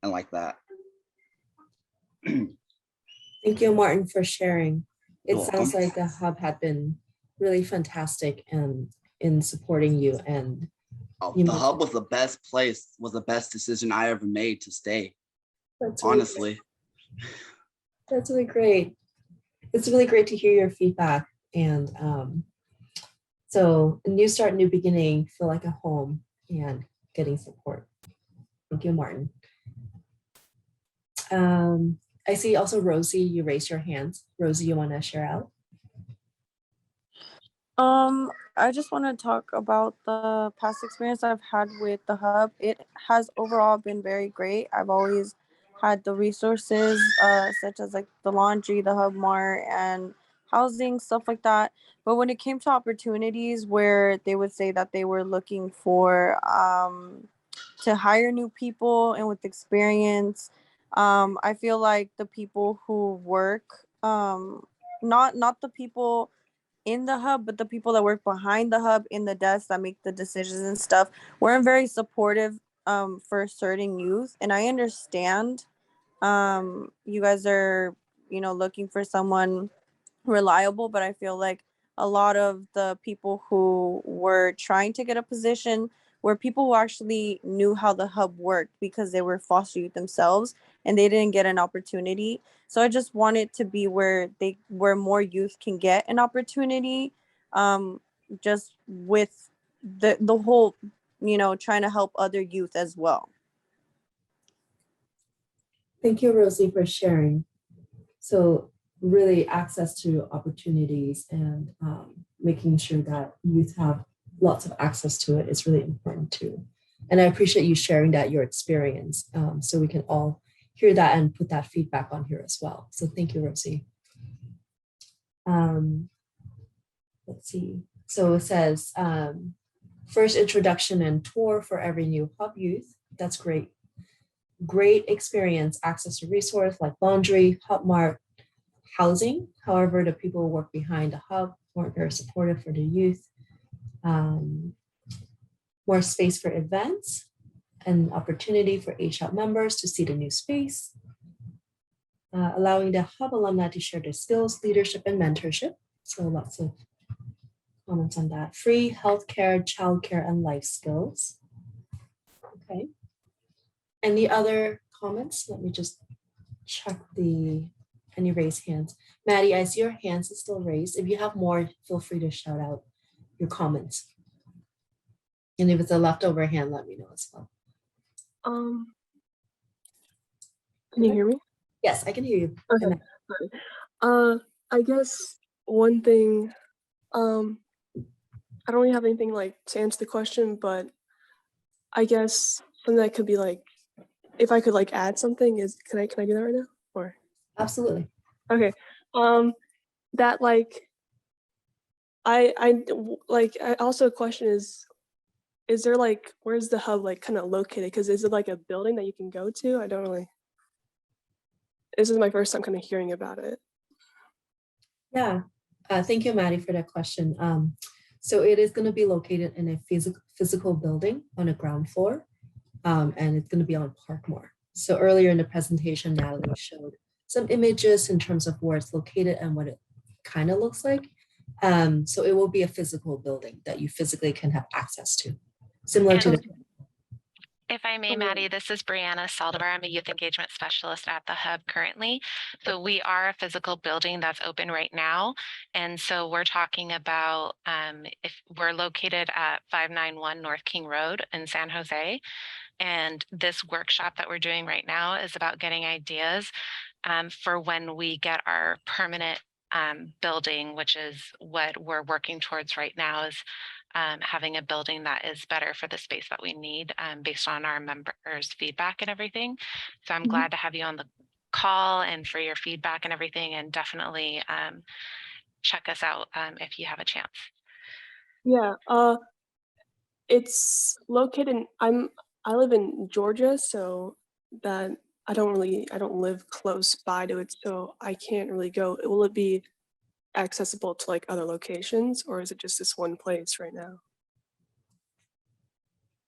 like that. Thank you, Martin, for sharing. It You're sounds welcome. like the hub had been really fantastic and in supporting you. And The hub was the best place, was the best decision I ever made to stay. that's honestly. That's really great. It's really great to hear your feedback. And so a new start, new beginning, feel like a home and getting support. Thank you, Martin. I see also Rosie, you raised your hand. Rosie, you want to share out? I just want to talk about the past experience I've had with the hub. It has overall been very great. I've always had the resources, such as like the laundry, the hub mart, and housing, stuff like that. But when it came to opportunities where they would say that they were looking for to hire new people and with experience, I feel like the people who work, not the people in the hub, but the people that work behind the hub in the desk that make the decisions and stuff, weren't very supportive for certain youth. And I understand you guys are, looking for someone reliable, but I feel like a lot of the people who were trying to get a position were people who actually knew how the hub worked because they were foster youth themselves and they didn't get an opportunity. So I just want it to be where more youth can get an opportunity, just with the whole, trying to help other youth as well. Thank you, Rosie, for sharing. So really access to opportunities and making sure that youth have lots of access to it is really important too. And I appreciate you sharing that, your experience, so we can all hear that and put that feedback on here as well. So thank you, Rosie. Let's see. So it says, first introduction and tour for every new hub youth. That's great. Great experience, access to resource like laundry, hub mart, housing. However, the people who work behind the hub weren't very supportive for the youth. More space for events, an opportunity for HUB members to see the new space, allowing the hub alumni to share their skills, leadership, and mentorship. So lots of comments on that. Free healthcare, childcare, and life skills. Okay. Any other comments? Let me just check any raised hands. Maddie, I see your hands is still raised. If you have more, feel free to shout out your comments. And if it's a leftover hand, let me know as well. Can you hear me? Yes, I can hear you. Okay. I guess one thing, I don't really have anything like to answer the question, but I guess something that could be like, if I could like add something is, can I do that right now? Or absolutely. Okay. That like, I also a question is there like, where's the hub like kind of located? Because is it like a building that you can go to? I don't really, this is my first time kind of hearing about it. Yeah, thank you, Maddie, for that question. So it is going to be located in a physical building on a ground floor, and it's going to be on Parkmoor. So earlier in the presentation, Natalie showed some images in terms of where it's located and what it kind of looks like. So it will be a physical building that you physically can have access to, similar to the. If I may, Maddie, this is Brianna Saldivar. I'm a youth engagement specialist at the hub currently. So we are a physical building that's open right now. And so we're talking about if we're located at 591 North King Road in San Jose. And this workshop that we're doing right now is about getting ideas for when we get our permanent building, which is what we're working towards right now, is having a building that is better for the space that we need based on our members' feedback and everything. So I'm glad to have you on the call and for your feedback and everything, and definitely check us out if you have a chance. Yeah, it's located, I live in Georgia, so that I don't live close by to it, so I can't really go. Will it be accessible to like other locations, or is it just this one place right now?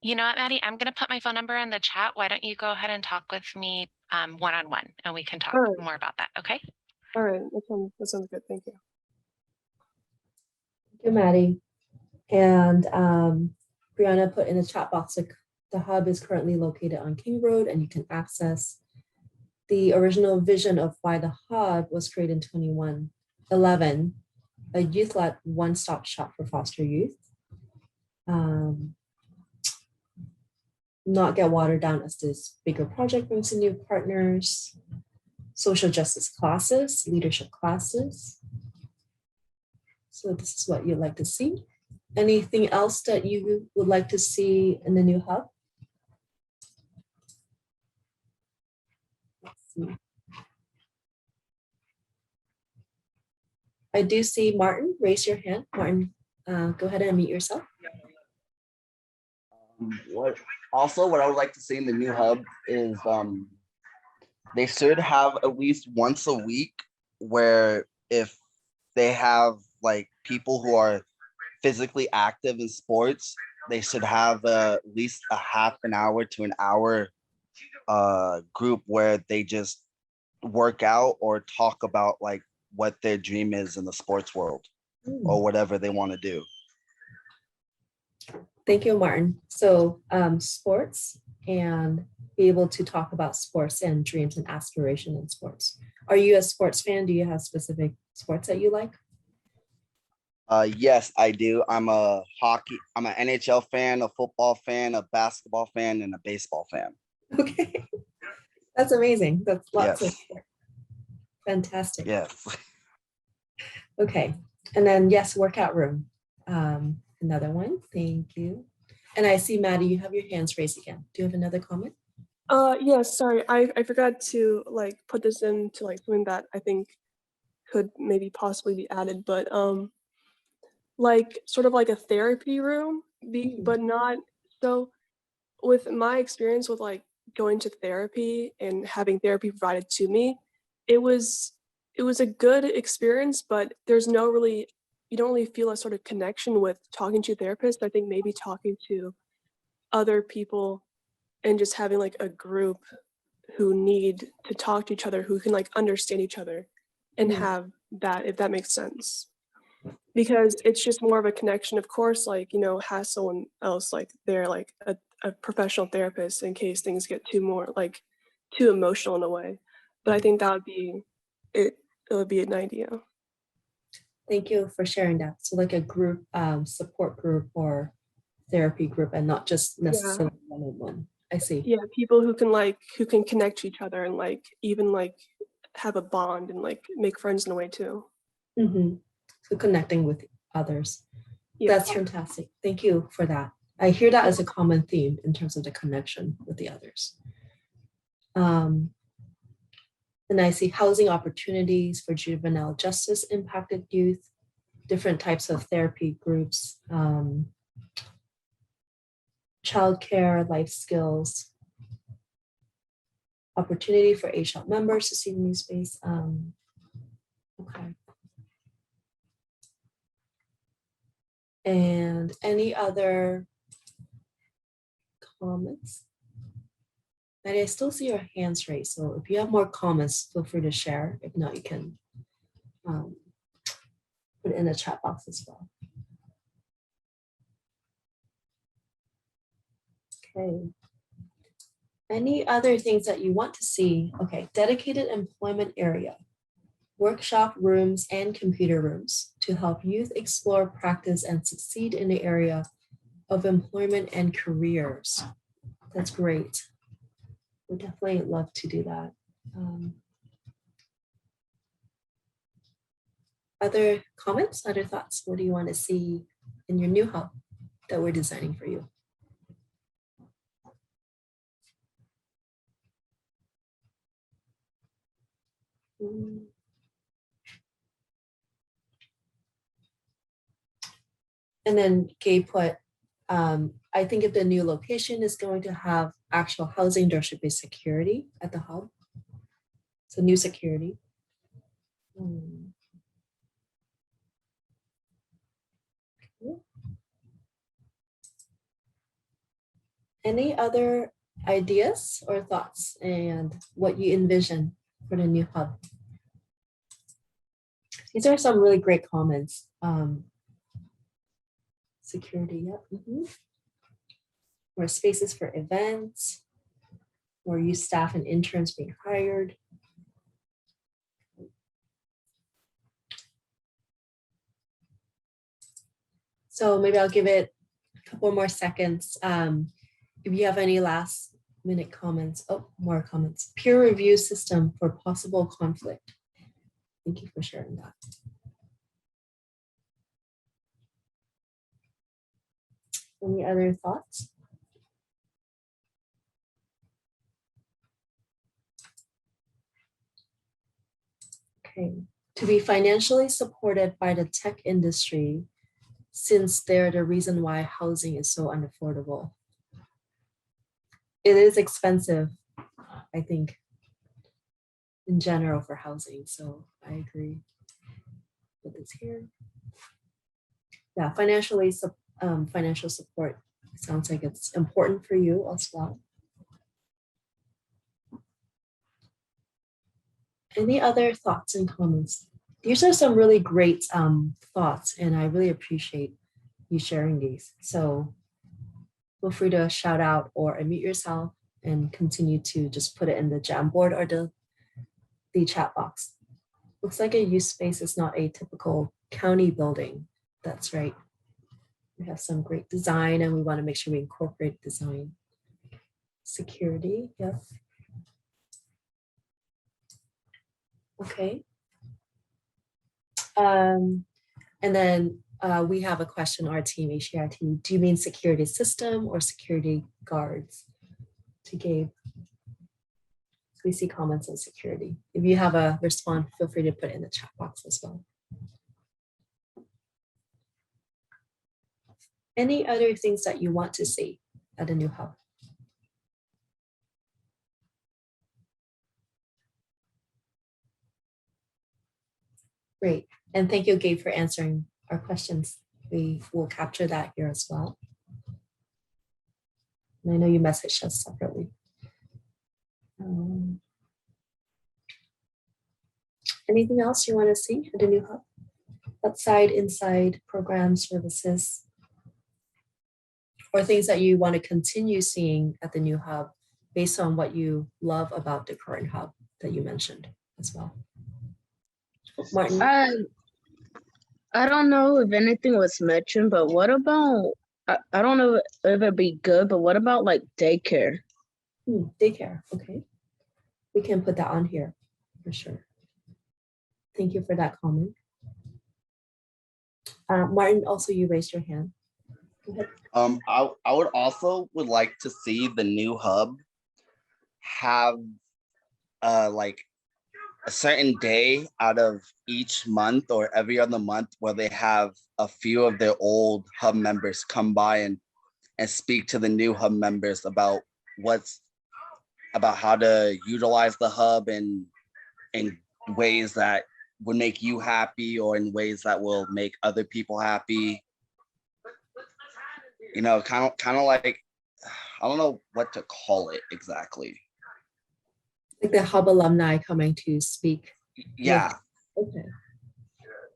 You know what, Maddie, I'm going to put my phone number in the chat. Why don't you go ahead and talk with me one-on-one, and we can talk more about that, okay? All right, that sounds good, thank you. Thank you, Maddie. And Brianna put in the chat box, like, the hub is currently located on King Road, and you can access the original vision of why the hub was created in 2011, a youth-led one-stop shop for foster youth. Not get watered down as this bigger project brings in new partners, social justice classes, leadership classes. So this is what you'd like to see. Anything else that you would like to see in the new hub? Let's see. I do see Martin, raise your hand. Martin, go ahead and unmute yourself. What I would like to see in the new hub is they should have at least once a week where if they have like people who are physically active in sports, they should have at least a half an hour to an hour group where they just work out or talk about like what their dream is in the sports world or whatever they want to do. Thank you, Martin. So sports, and be able to talk about sports and dreams and aspiration in sports. Are you a sports fan? Do you have specific sports that you like? Yes, I do. I'm an NHL fan, a football fan, a basketball fan, and a baseball fan. Okay, that's amazing. That's lots of sports. Fantastic. Yes. Okay, and then yes, workout room. Another one, thank you. And I see Maddie, you have your hands raised again. Do you have another comment? Yes, sorry, I forgot to like put this into like something that I think could maybe possibly be added, but like sort of like a therapy room, but not so. With my experience with like going to therapy and having therapy provided to me, it was a good experience, but there's no really, you don't really feel a sort of connection with talking to a therapist. I think maybe talking to other people and just having like a group who need to talk to each other, who can like understand each other and have that, if that makes sense. Because it's just more of a connection. Of course, like, you know, has someone else like they're like a professional therapist in case things get too emotional in a way. But I think that would be it would be an idea. Thank you for sharing that. So like a group, support group or therapy group, and not just necessarily one-on-one. I see. Yeah, people who can connect to each other and like even like have a bond and like make friends in a way too. So connecting with others. Yeah. That's fantastic. Thank you for that. I hear that as a common theme in terms of the connection with the others. And I see housing opportunities for juvenile justice impacted youth, different types of therapy groups, childcare, life skills, opportunity for HL members to see the new space. Okay. And any other comments? And I still see your hands raised, so if you have more comments, feel free to share. If not, you can put it in the chat box as well. Okay. Any other things that you want to see? Okay, dedicated employment area, workshop rooms and computer rooms to help youth explore, practice, and succeed in the area of employment and careers. That's great. We definitely love to do that. Other comments, other thoughts? What do you want to see in your new hub that we're designing for you? And then Gabe put, I think if the new location is going to have actual housing, there should be security at the hub. So new security. Any other ideas or thoughts and what you envision for the new hub? These are some really great comments. Security, yep. More spaces for events, more youth staff and interns being hired. So maybe I'll give it a couple more seconds. If you have any last minute comments, more comments. Peer review system for possible conflict. Thank you for sharing that. Any other thoughts? Okay, to be financially supported by the tech industry, since they're the reason why housing is so unaffordable. It is expensive, I think, in general for housing, so I agree. Put this here. Yeah, financial support. It sounds like it's important for you as well. Any other thoughts and comments? These are some really great thoughts, and I really appreciate you sharing these. So feel free to shout out or unmute yourself and continue to just put it in the Jamboard or the chat box. Looks like a youth space is not a typical county building. That's right. We have some great design and we want to make sure we incorporate design. Security, yep. Okay. And then we have a question, our team, HCRT. Do you mean security system or security guards? To Gabe. We see comments on security. If you have a response, feel free to put it in the chat box as well. Any other things that you want to see at a new hub? Great, and thank you, Gabe, for answering our questions. We will capture that here as well. And I know you messaged us separately. Anything else you want to see at a new hub? Outside, inside, program services, or things that you want to continue seeing at the new hub based on what you love about the current hub that you mentioned as well. Martin? I don't know if anything was mentioned, but what about, I don't know if it'd be good, but what about like daycare? Daycare, okay. We can put that on here for sure. Thank you for that comment. Martin, also you raised your hand. Go ahead. I would also like to see the new hub have like a certain day out of each month or every other month where they have a few of their old hub members come by and speak to the new hub members about how to utilize the hub in ways that would make you happy or in ways that will make other people happy. You know, kind of like, I don't know what to call it exactly. Like the hub alumni coming to speak. Yeah. Okay.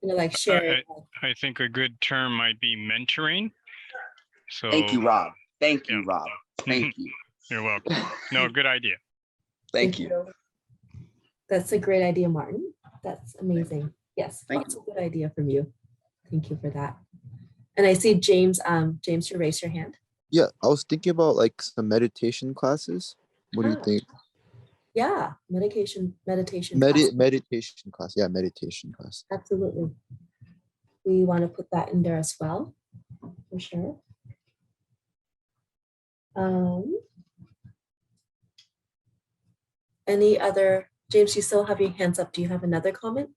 You know, like share. I think a good term might be mentoring. So thank you, Rob. Thank you, Rob. Thank you. You're welcome. No, good idea. Thank you. That's a great idea, Martin. That's amazing. Yes, Thank that's a good idea from you. Thank you for that. And I see James, James, you raise your hand. Yeah, I was thinking about like some meditation classes. What do you think? Yeah, meditation class. Meditation class. Yeah, meditation class. Absolutely. We want to put that in there as well, for sure. Any other, James, you still have your hands up. Do you have another comment?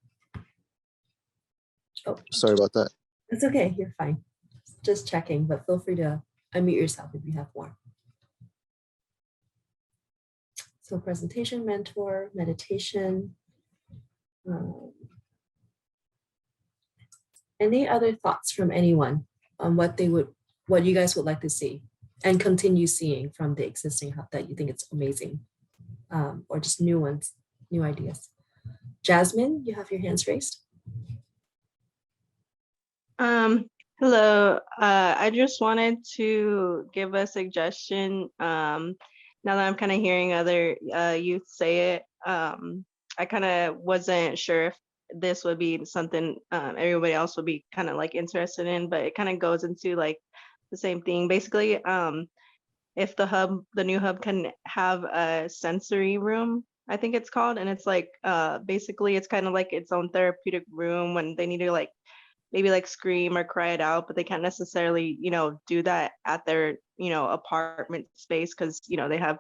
Oh, sorry about that. It's okay, you're fine. Just checking, but feel free to unmute yourself if you have more. So presentation mentor, meditation. Any other thoughts from anyone on what you guys would like to see and continue seeing from the existing hub that you think it's amazing, or just new ones, new ideas? Jasmine, you have your hands raised. Hello, I just wanted to give a suggestion. Now that I'm kind of hearing other youth say it, I kind of wasn't sure if this would be something everybody else would be kind of like interested in, but it kind of goes into like the same thing. Basically, if the new hub can have a sensory room, I think it's called, and it's like basically it's kind of like its own therapeutic room when they need to like maybe like scream or cry it out, but they can't necessarily, you know, do that at their, you know, apartment space because, you know, they have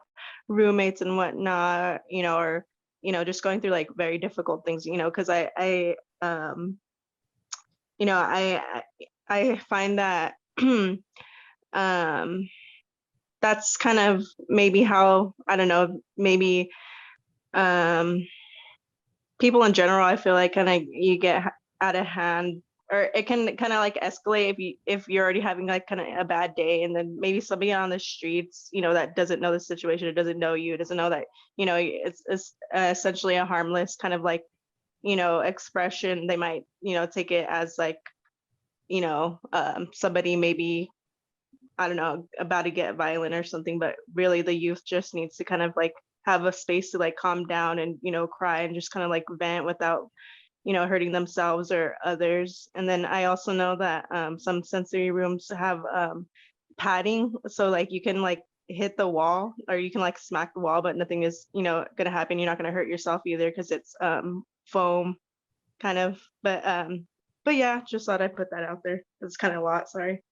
roommates and whatnot, you know, or, you know, just going through like very difficult things, you know, because I find that that's kind of maybe how, I don't know, maybe people in general, I feel like kind of you get out of hand, or it can kind of like escalate if you're already having like kind of a bad day, and then maybe somebody on the streets, you know, that doesn't know the situation, or doesn't know you, doesn't know that, you know, it's essentially a harmless kind of like, you know, expression. They might, you know, take it as like, you know, somebody maybe, I don't know, about to get violent or something, but really the youth just needs to kind of like have a space to like calm down and, you know, cry and just kind of like vent without, you know, hurting themselves or others. And then I also know that some sensory rooms have padding. So like you can like hit the wall, or you can like smack the wall, but nothing is, you know, gonna happen. You're not gonna hurt yourself either because it's foam kind of. But But yeah, just thought I'd put that out there. It's kind of a lot, sorry.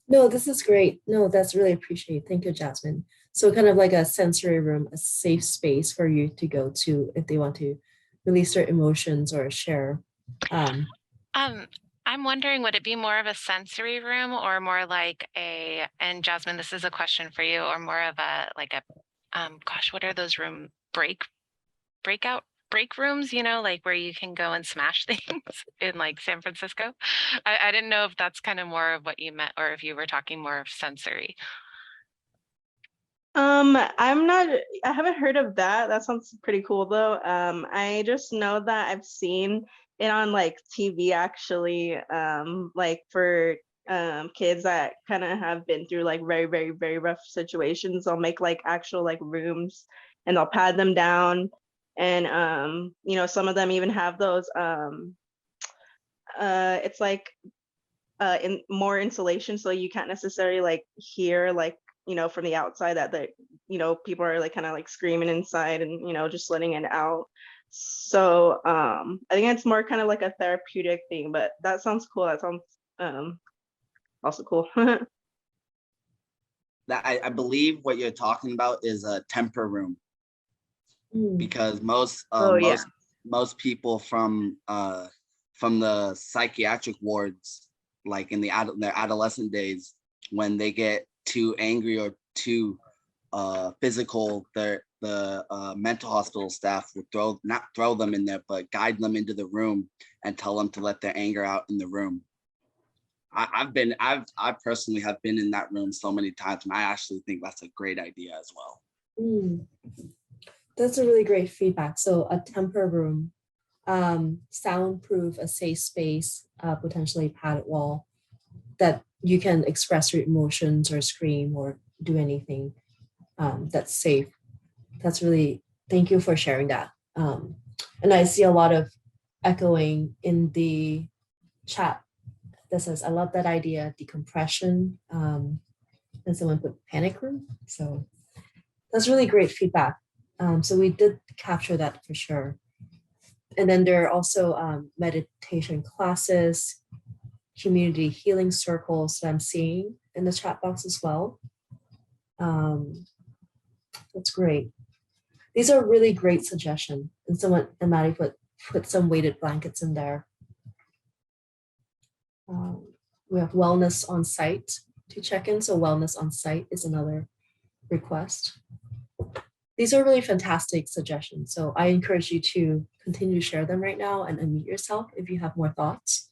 No, this is great. No, that's really appreciated. Thank you, Jasmine. So kind of like a sensory room, a safe space for you to go to if they want to release their emotions or share. I'm wondering, would it be more of a sensory room or more like and Jasmine, this is a question for you, or more of a, like a, gosh, what are those breakout break rooms, like where you can go and smash things in like San Francisco? I didn't know if that's kind of more of what you meant or if you were talking more of sensory. I haven't heard of that. That sounds pretty cool though. I just know that I've seen it on like TV actually, like for kids that kind of have been through like very, very, very rough situations. They'll make like actual like rooms and they'll pad them down. And some of them even have those it's like in more insulation, so you can't necessarily like hear like from the outside that people are like kind of like screaming inside and just letting it out. So I think it's more kind of like a therapeutic thing, but that sounds cool. That sounds also cool. That I believe what you're talking about is a temper room, because most people from the psychiatric wards, like in their adolescent days, when they get too angry or too physical, the mental hospital staff would not throw them in there, but guide them into the room and tell them to let their anger out in the room. I personally have been in that room so many times, and I actually think that's a great idea as well. That's a really great feedback. So a temper room, soundproof, a safe space, potentially padded wall that you can express your emotions or scream or do anything that's safe. That's really, thank you for sharing that. And I see a lot of echoing in the chat that says, I love that idea, decompression. And someone put panic room. So that's really great feedback. So we did capture that for sure. And then there are also meditation classes, community healing circles that I'm seeing in the chat box as well. That's great. These are really great suggestions. And Maddie put some weighted blankets in there. We have wellness on site to check in. So wellness on site is another request. These are really fantastic suggestions. So I encourage you to continue to share them right now and unmute yourself if you have more thoughts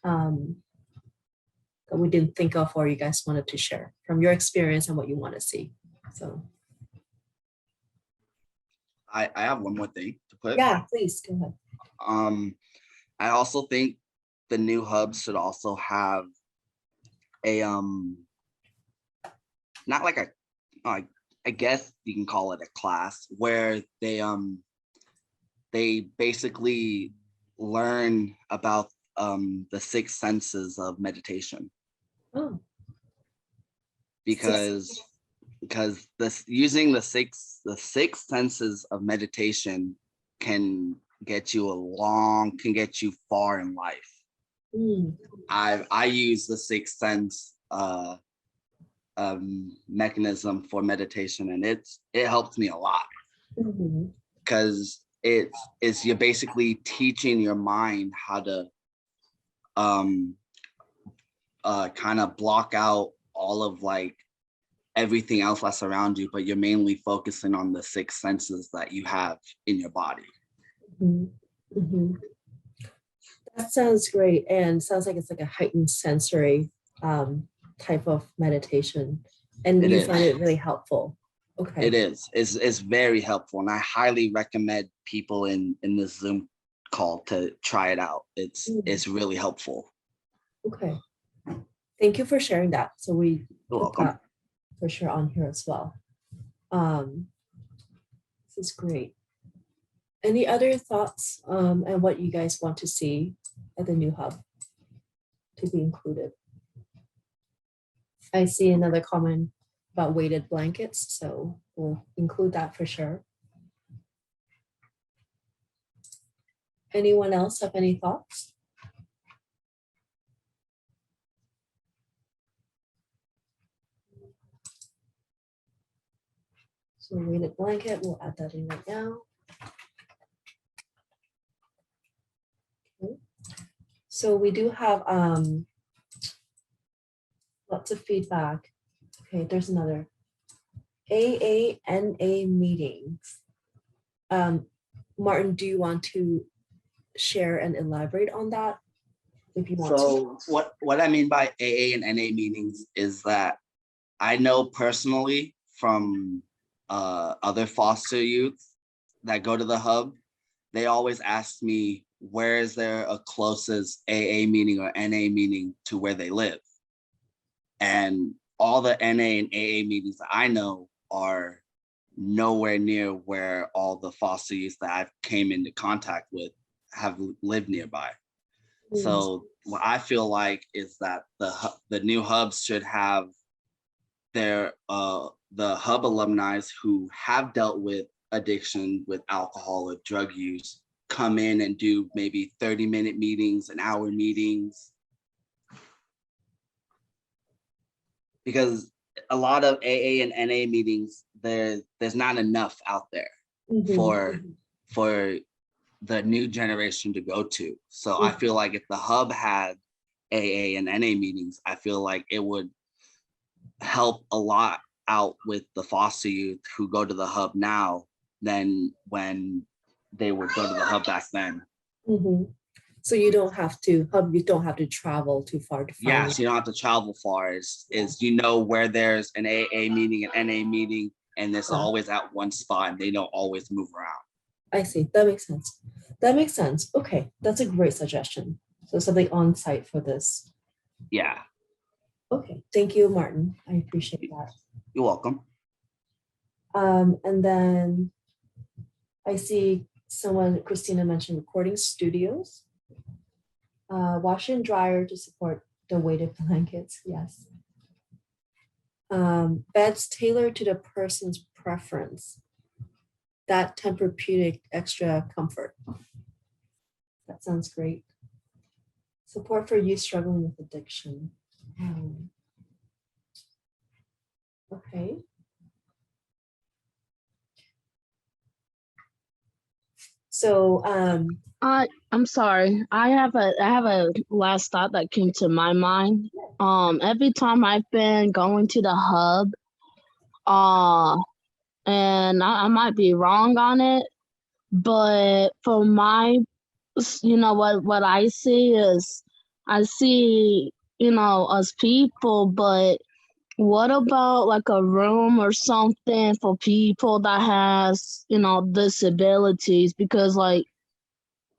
that we didn't think of or you guys wanted to share from your experience and what you want to see. So I have one more thing to put. Yeah, please go ahead. I also think the new hubs should also have a not like a I guess you can call it a class where they basically learn about the 6 senses of meditation. Oh. Because using the six senses of meditation can get you far in life. I use the 6th sense mechanism for meditation, and it helps me a lot because you're basically teaching your mind how to kind of block out all of like everything else that's around you, but you're mainly focusing on the 6 senses that you have in your body. That sounds great, and sounds like it's like a heightened sensory type of meditation, and you find it really helpful. Okay. It is. It's very helpful, and I highly recommend people in this Zoom call to try it out. It's really helpful. Okay. Thank you for sharing that. So we You're welcome. That for sure on here as well. This is great. Any other thoughts and what you guys want to see at the new hub to be included? I see another comment about weighted blankets, so we'll include that for sure. Anyone else have any thoughts? So weighted blanket, we'll add that in right now. Okay. So we do have lots of feedback. Okay, there's another. AANA meetings. Martin, do you want to share and elaborate on that? If you want to. So what I mean by AA and NA meetings is that I know personally from other foster youth that go to the hub, they always ask me, where is there a closest AA meeting or NA meeting to where they live? And all the NA and AA meetings that I know are nowhere near where all the foster youth that I've came into contact with have lived nearby. So what I feel like is that the new hubs should have their the hub alumni who have dealt with addiction, with alcohol or drug use, come in and do maybe 30-minute meetings, an hour meetings. Because a lot of AA and NA meetings, there's not enough out there for the new generation to go to. So I feel like if the hub had AA and NA meetings, I feel like it would help a lot out with the foster youth who go to the hub now than when they would go to the hub back then. So you don't have to travel too far to find. Yeah, so you don't have to travel far. Is you know where there's an AA meeting, an NA meeting, and it's always at one spot and they don't always move around. I see. That makes sense. That makes sense. Okay, that's a great suggestion. So something on site for this. Yeah. Okay, thank you, Martin. I appreciate that. You're welcome. And then I see Christina mentioned recording studios. Wash and dryer to support the weighted blankets, yes. Beds tailored to the person's preference. That therapeutic extra comfort. That sounds great. Support for youth struggling with addiction. Okay. So I'm sorry. I have a last thought that came to my mind. Every time I've been going to the hub, and I might be wrong on it, but for my, what I see is, I see, us people, but what about like a room or something for people that has, disabilities? Because like,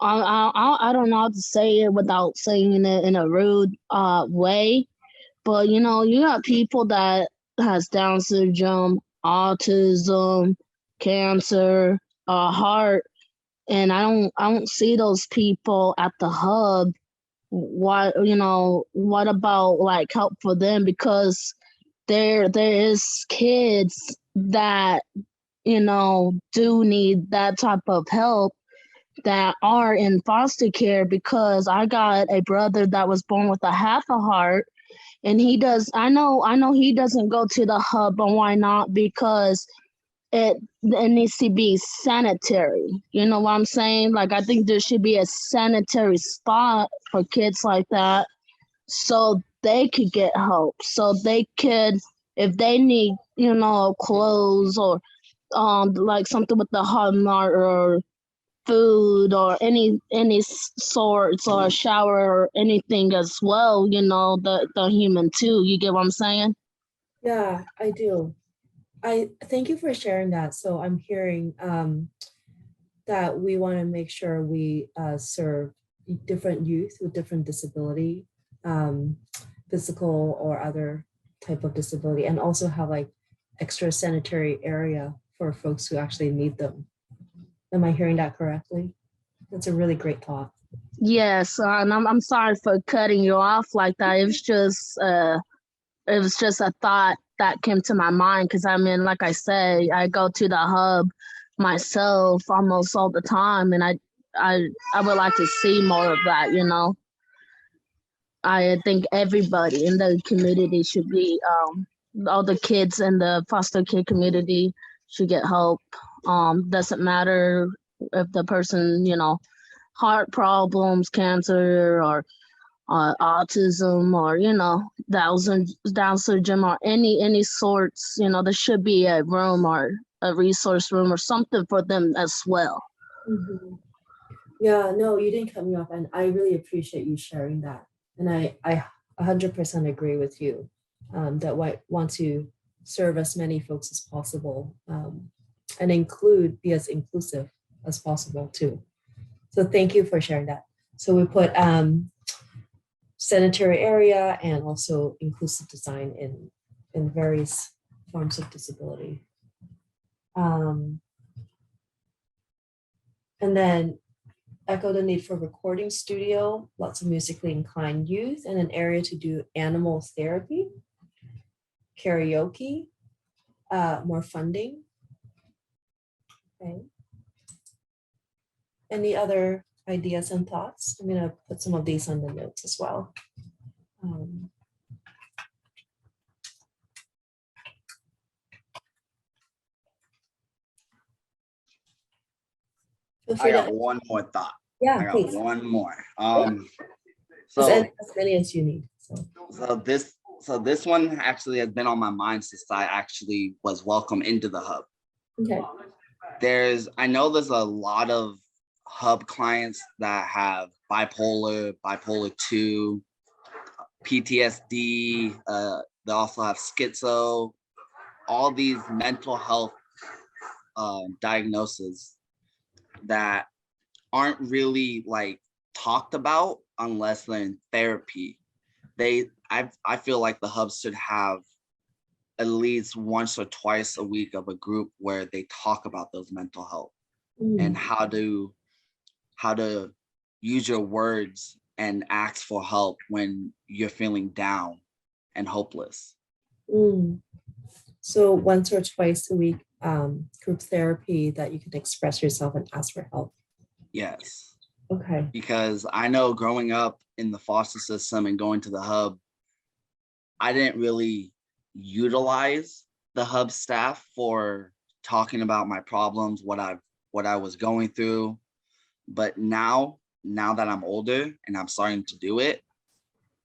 I don't know how to say it without saying it in a rude way, but you got people that has Down syndrome, autism, cancer, heart, and I don't see those people at the hub. What about like help for them? Because there is kids that do need that type of help that are in foster care, because I got a brother that was born with half a heart, and I know he doesn't go to the hub, but why not? Because it needs to be sanitary. You know what I'm saying? Like, I think there should be a sanitary spot for kids like that, so they could get help, so they could, if they need, clothes or like something with the Hallmark or food or any sorts, or a shower or anything as well, the human too. You get what I'm saying? yeah, I do. I thank you for sharing that. So I'm hearing that we want to make sure we serve different youth with different disability, physical or other type of disability, and also have like extra sanitary area for folks who actually need them. Am I hearing that correctly? That's a really great thought. Yes, and I'm sorry for cutting you off like that. It was just a thought that came to my mind, because I mean, like I say, I go to the hub myself almost all the time, and I would like to see more of that. I think everybody in the community should be, all the kids in the foster care community should get help. Doesn't matter if the person, heart problems, cancer, or autism, or Down syndrome, or any sorts. There should be a room or a resource room or something for them as well. Mhm. Yeah, no, you didn't cut me off, and I really appreciate you sharing that. And I 100% agree with you that I want to serve as many folks as possible, and be as inclusive as possible too. So thank you for sharing that. So we put sanitary area and also inclusive design in various forms of disability. And then echo the need for recording studio, lots of musically inclined youth, and an area to do animal therapy, karaoke, more funding. Okay. Any other ideas and thoughts? I'm gonna put some of these on the notes as well. I got one more thought. Yeah, I got please. one more. So as many as you need. So this one actually has been on my mind since I actually was welcome into the hub. Okay. I know there's a lot of hub clients that have bipolar 2, PTSD, they also have schizo, all these mental health diagnoses that aren't really like talked about unless they're in therapy. I feel like the hubs should have at least once or twice a week of a group where they talk about those mental health and how to use your words and ask for help when you're feeling down and hopeless. So once or twice a week, group therapy that you can express yourself and ask for help. Yes. Okay. Because I know growing up in the foster system and going to the hub, I didn't really utilize the hub staff for talking about my problems, what I was going through. But now that I'm older and I'm starting to do it,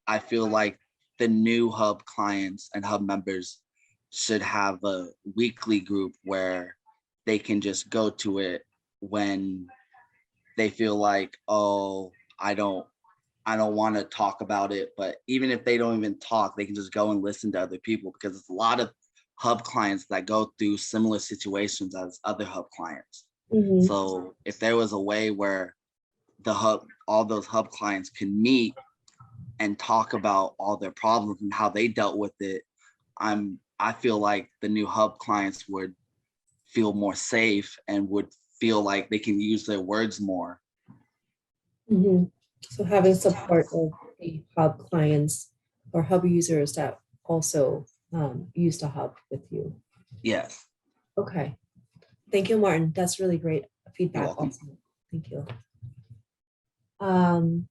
I feel like the new hub clients and hub members should have a weekly group where they can just go to it when they feel like, oh, I don't want to talk about it. But even if they don't even talk, they can just go and listen to other people, because there's a lot of hub clients that go through similar situations as other hub clients. So if there was a way where all those hub clients can meet and talk about all their problems and how they dealt with it, I feel like the new hub clients would feel more safe and would feel like they can use their words more. So having support of the hub clients or hub users that also use the hub with you. Yes. Okay. Thank you, Martin. That's really great feedback. Also. Thank you. I'm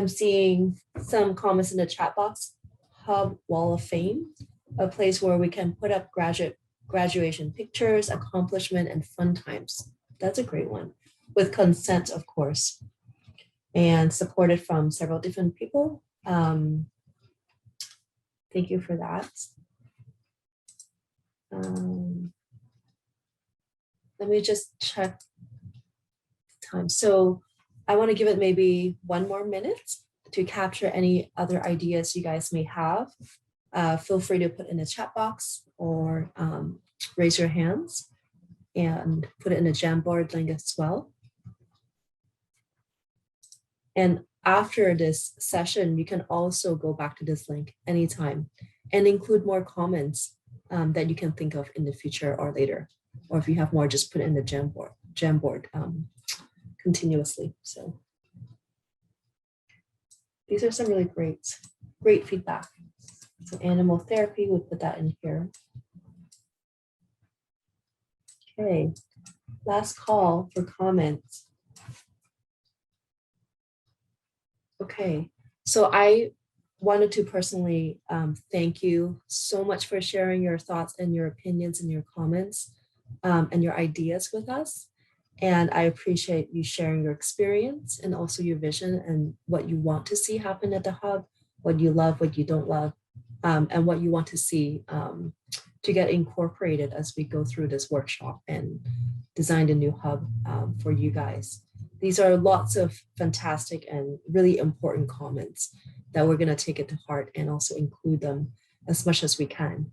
seeing some comments in the chat box. Hub Wall of Fame, a place where we can put up graduation pictures, accomplishment, and fun times. That's a great one. With consent, of course, and supported from several different people. Thank you for that. Let me just check the time. So I want to give it maybe 1 more minute to capture any other ideas you guys may have. Feel free to put in the chat box or raise your hands and put it in a Jamboard link as well. And after this session, you can also go back to this link anytime and include more comments that you can think of in the future or later. Or if you have more, just put it in the Jamboard continuously. So these are some really great feedback. So animal therapy, we'll put that in here. Okay, last call for comments. Okay, so I wanted to personally thank you so much for sharing your thoughts and your opinions and your comments. and your ideas with us. And I appreciate you sharing your experience and also your vision and what you want to see happen at the hub, what you love, what you don't love, and what you want to see to get incorporated as we go through this workshop and design a new hub for you guys. These are lots of fantastic and really important comments that we're going to take it to heart and also include them as much as we can.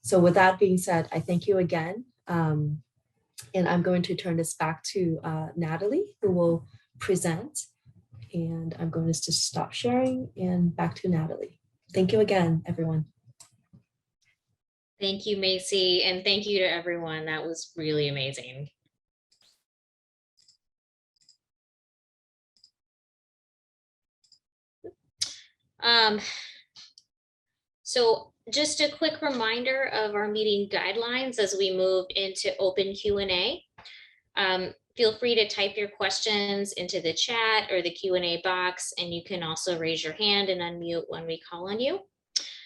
So with that being said, I thank you again. And I'm going to turn this back to Natalie, who will present. And I'm going to just stop sharing and back to Natalie. Thank you again, everyone. Thank you, Macy, and thank you to everyone. That was really amazing. So just a quick reminder of our meeting guidelines as we move into open Q&A. Feel free to type your questions into the chat or the Q&A box, and you can also raise your hand and unmute when we call on you.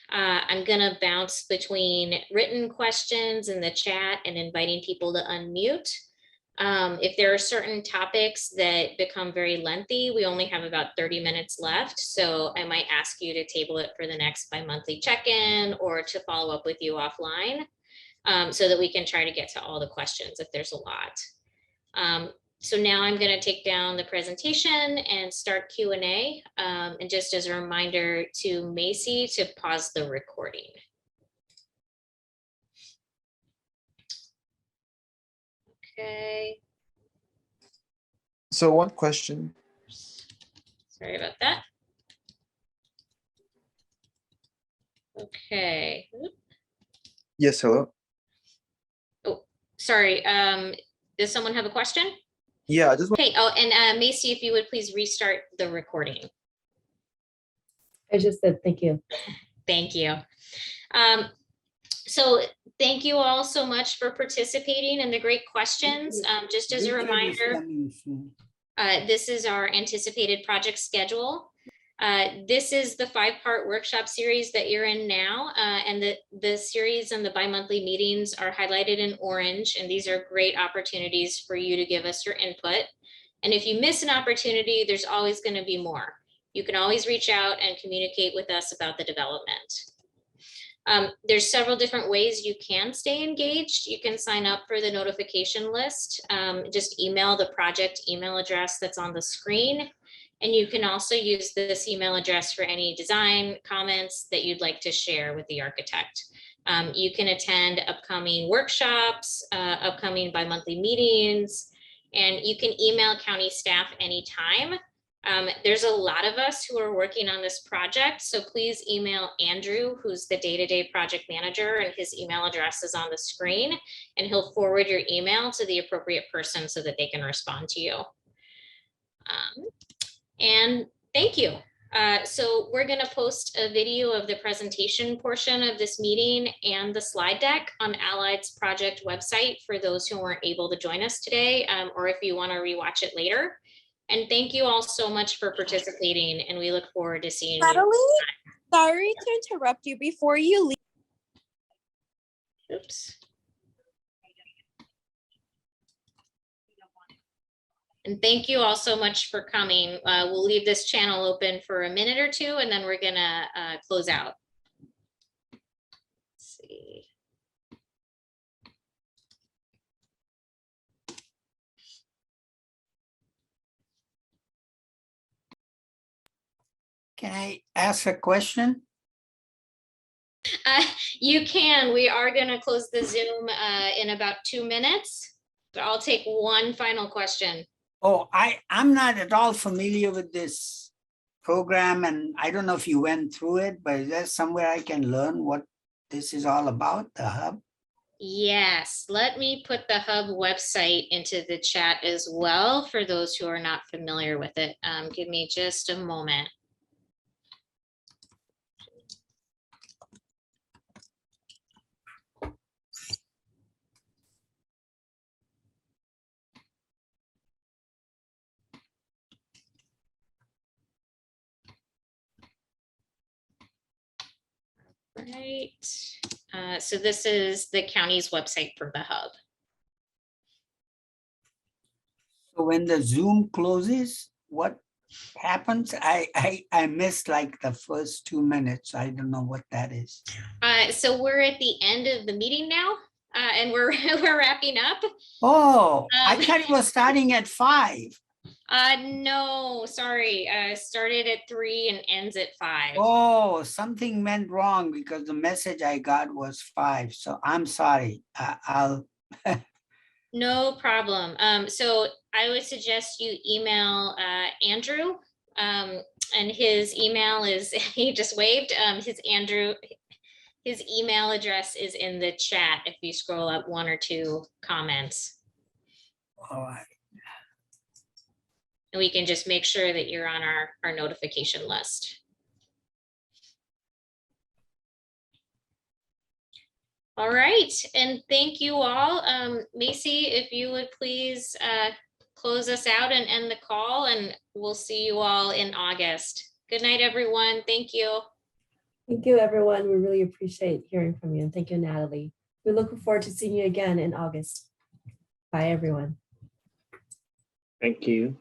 I'm gonna bounce between written questions in the chat and inviting people to unmute. If there are certain topics that become very lengthy, we only have about 30 minutes left. So I might ask you to table it for the next bi-monthly check-in or to follow up with you offline so that we can try to get to all the questions if there's a lot. So now I'm going to take down the presentation and start Q&A. And just as a reminder to Macy to pause the recording. Okay. So one question. Sorry about that. Okay. Yes, hello. Oh, sorry. Does someone have a question? Yeah, I just Okay. Oh, and Macy, if you would please restart the recording. I just said thank you. Thank you. So thank you all so much for participating and the great questions. Just as a reminder, this is our anticipated project schedule. This is the 5-part workshop series that you're in now, and the series and the bi-monthly meetings are highlighted in orange, and these are great opportunities for you to give us your input. And if you miss an opportunity, there's always going to be more. You can always reach out and communicate with us about the development. There's several different ways you can stay engaged. You can sign up for the notification list. Just email the project email address that's on the screen. And you can also use this email address for any design comments that you'd like to share with the architect. You can attend upcoming workshops, upcoming bi-monthly meetings, and you can email county staff anytime. There's a lot of us who are working on this project, so please email Andrew, who's the day-to-day project manager, and his email address is on the screen, and he'll forward your email to the appropriate person so that they can respond to you. And thank you. So we're going to post a video of the presentation portion of this meeting and the slide deck on Allied's project website for those who weren't able to join us today, or if you want to rewatch it later. And thank you all so much for participating, and we look forward to seeing Natalie, you. sorry to interrupt you before you leave. Oops. And thank you all so much for coming. We'll leave this channel open for a minute or two, and then we're gonna close out. Let's see. Can I ask a question? You can. We are going to close the Zoom in about 2 minutes, but I'll take one final question. Oh, I'm not at all familiar with this program, and I don't know if you went through it, but is there somewhere I can learn what this is all about, the hub? Yes, let me put the hub website into the chat as well for those who are not familiar with it. Give me just a moment. Right. So this is the county's website for the hub. So when the Zoom closes, what happens? I missed like the first 2 minutes. I don't know what that is. So we're at the end of the meeting now, and we're we're wrapping up. Oh, I Um, thought it was starting at 5. No, sorry. Started at 3 and ends at 5. Oh, something went wrong because the message I got was 5. So I'm sorry. I'll. No problem. So I would suggest you email Andrew, and his email is he just waved. His email address is in the chat if you scroll up 1 or 2 comments. All right. And we can just make sure that you're on our notification list. All right, and thank you all. Macy, if you would please close us out and end the call, and we'll see you all in August. Good night, everyone. Thank you. Thank you, everyone. We really appreciate hearing from you. And thank you, Natalie. We're looking forward to seeing you again in August. Bye, everyone. Thank you.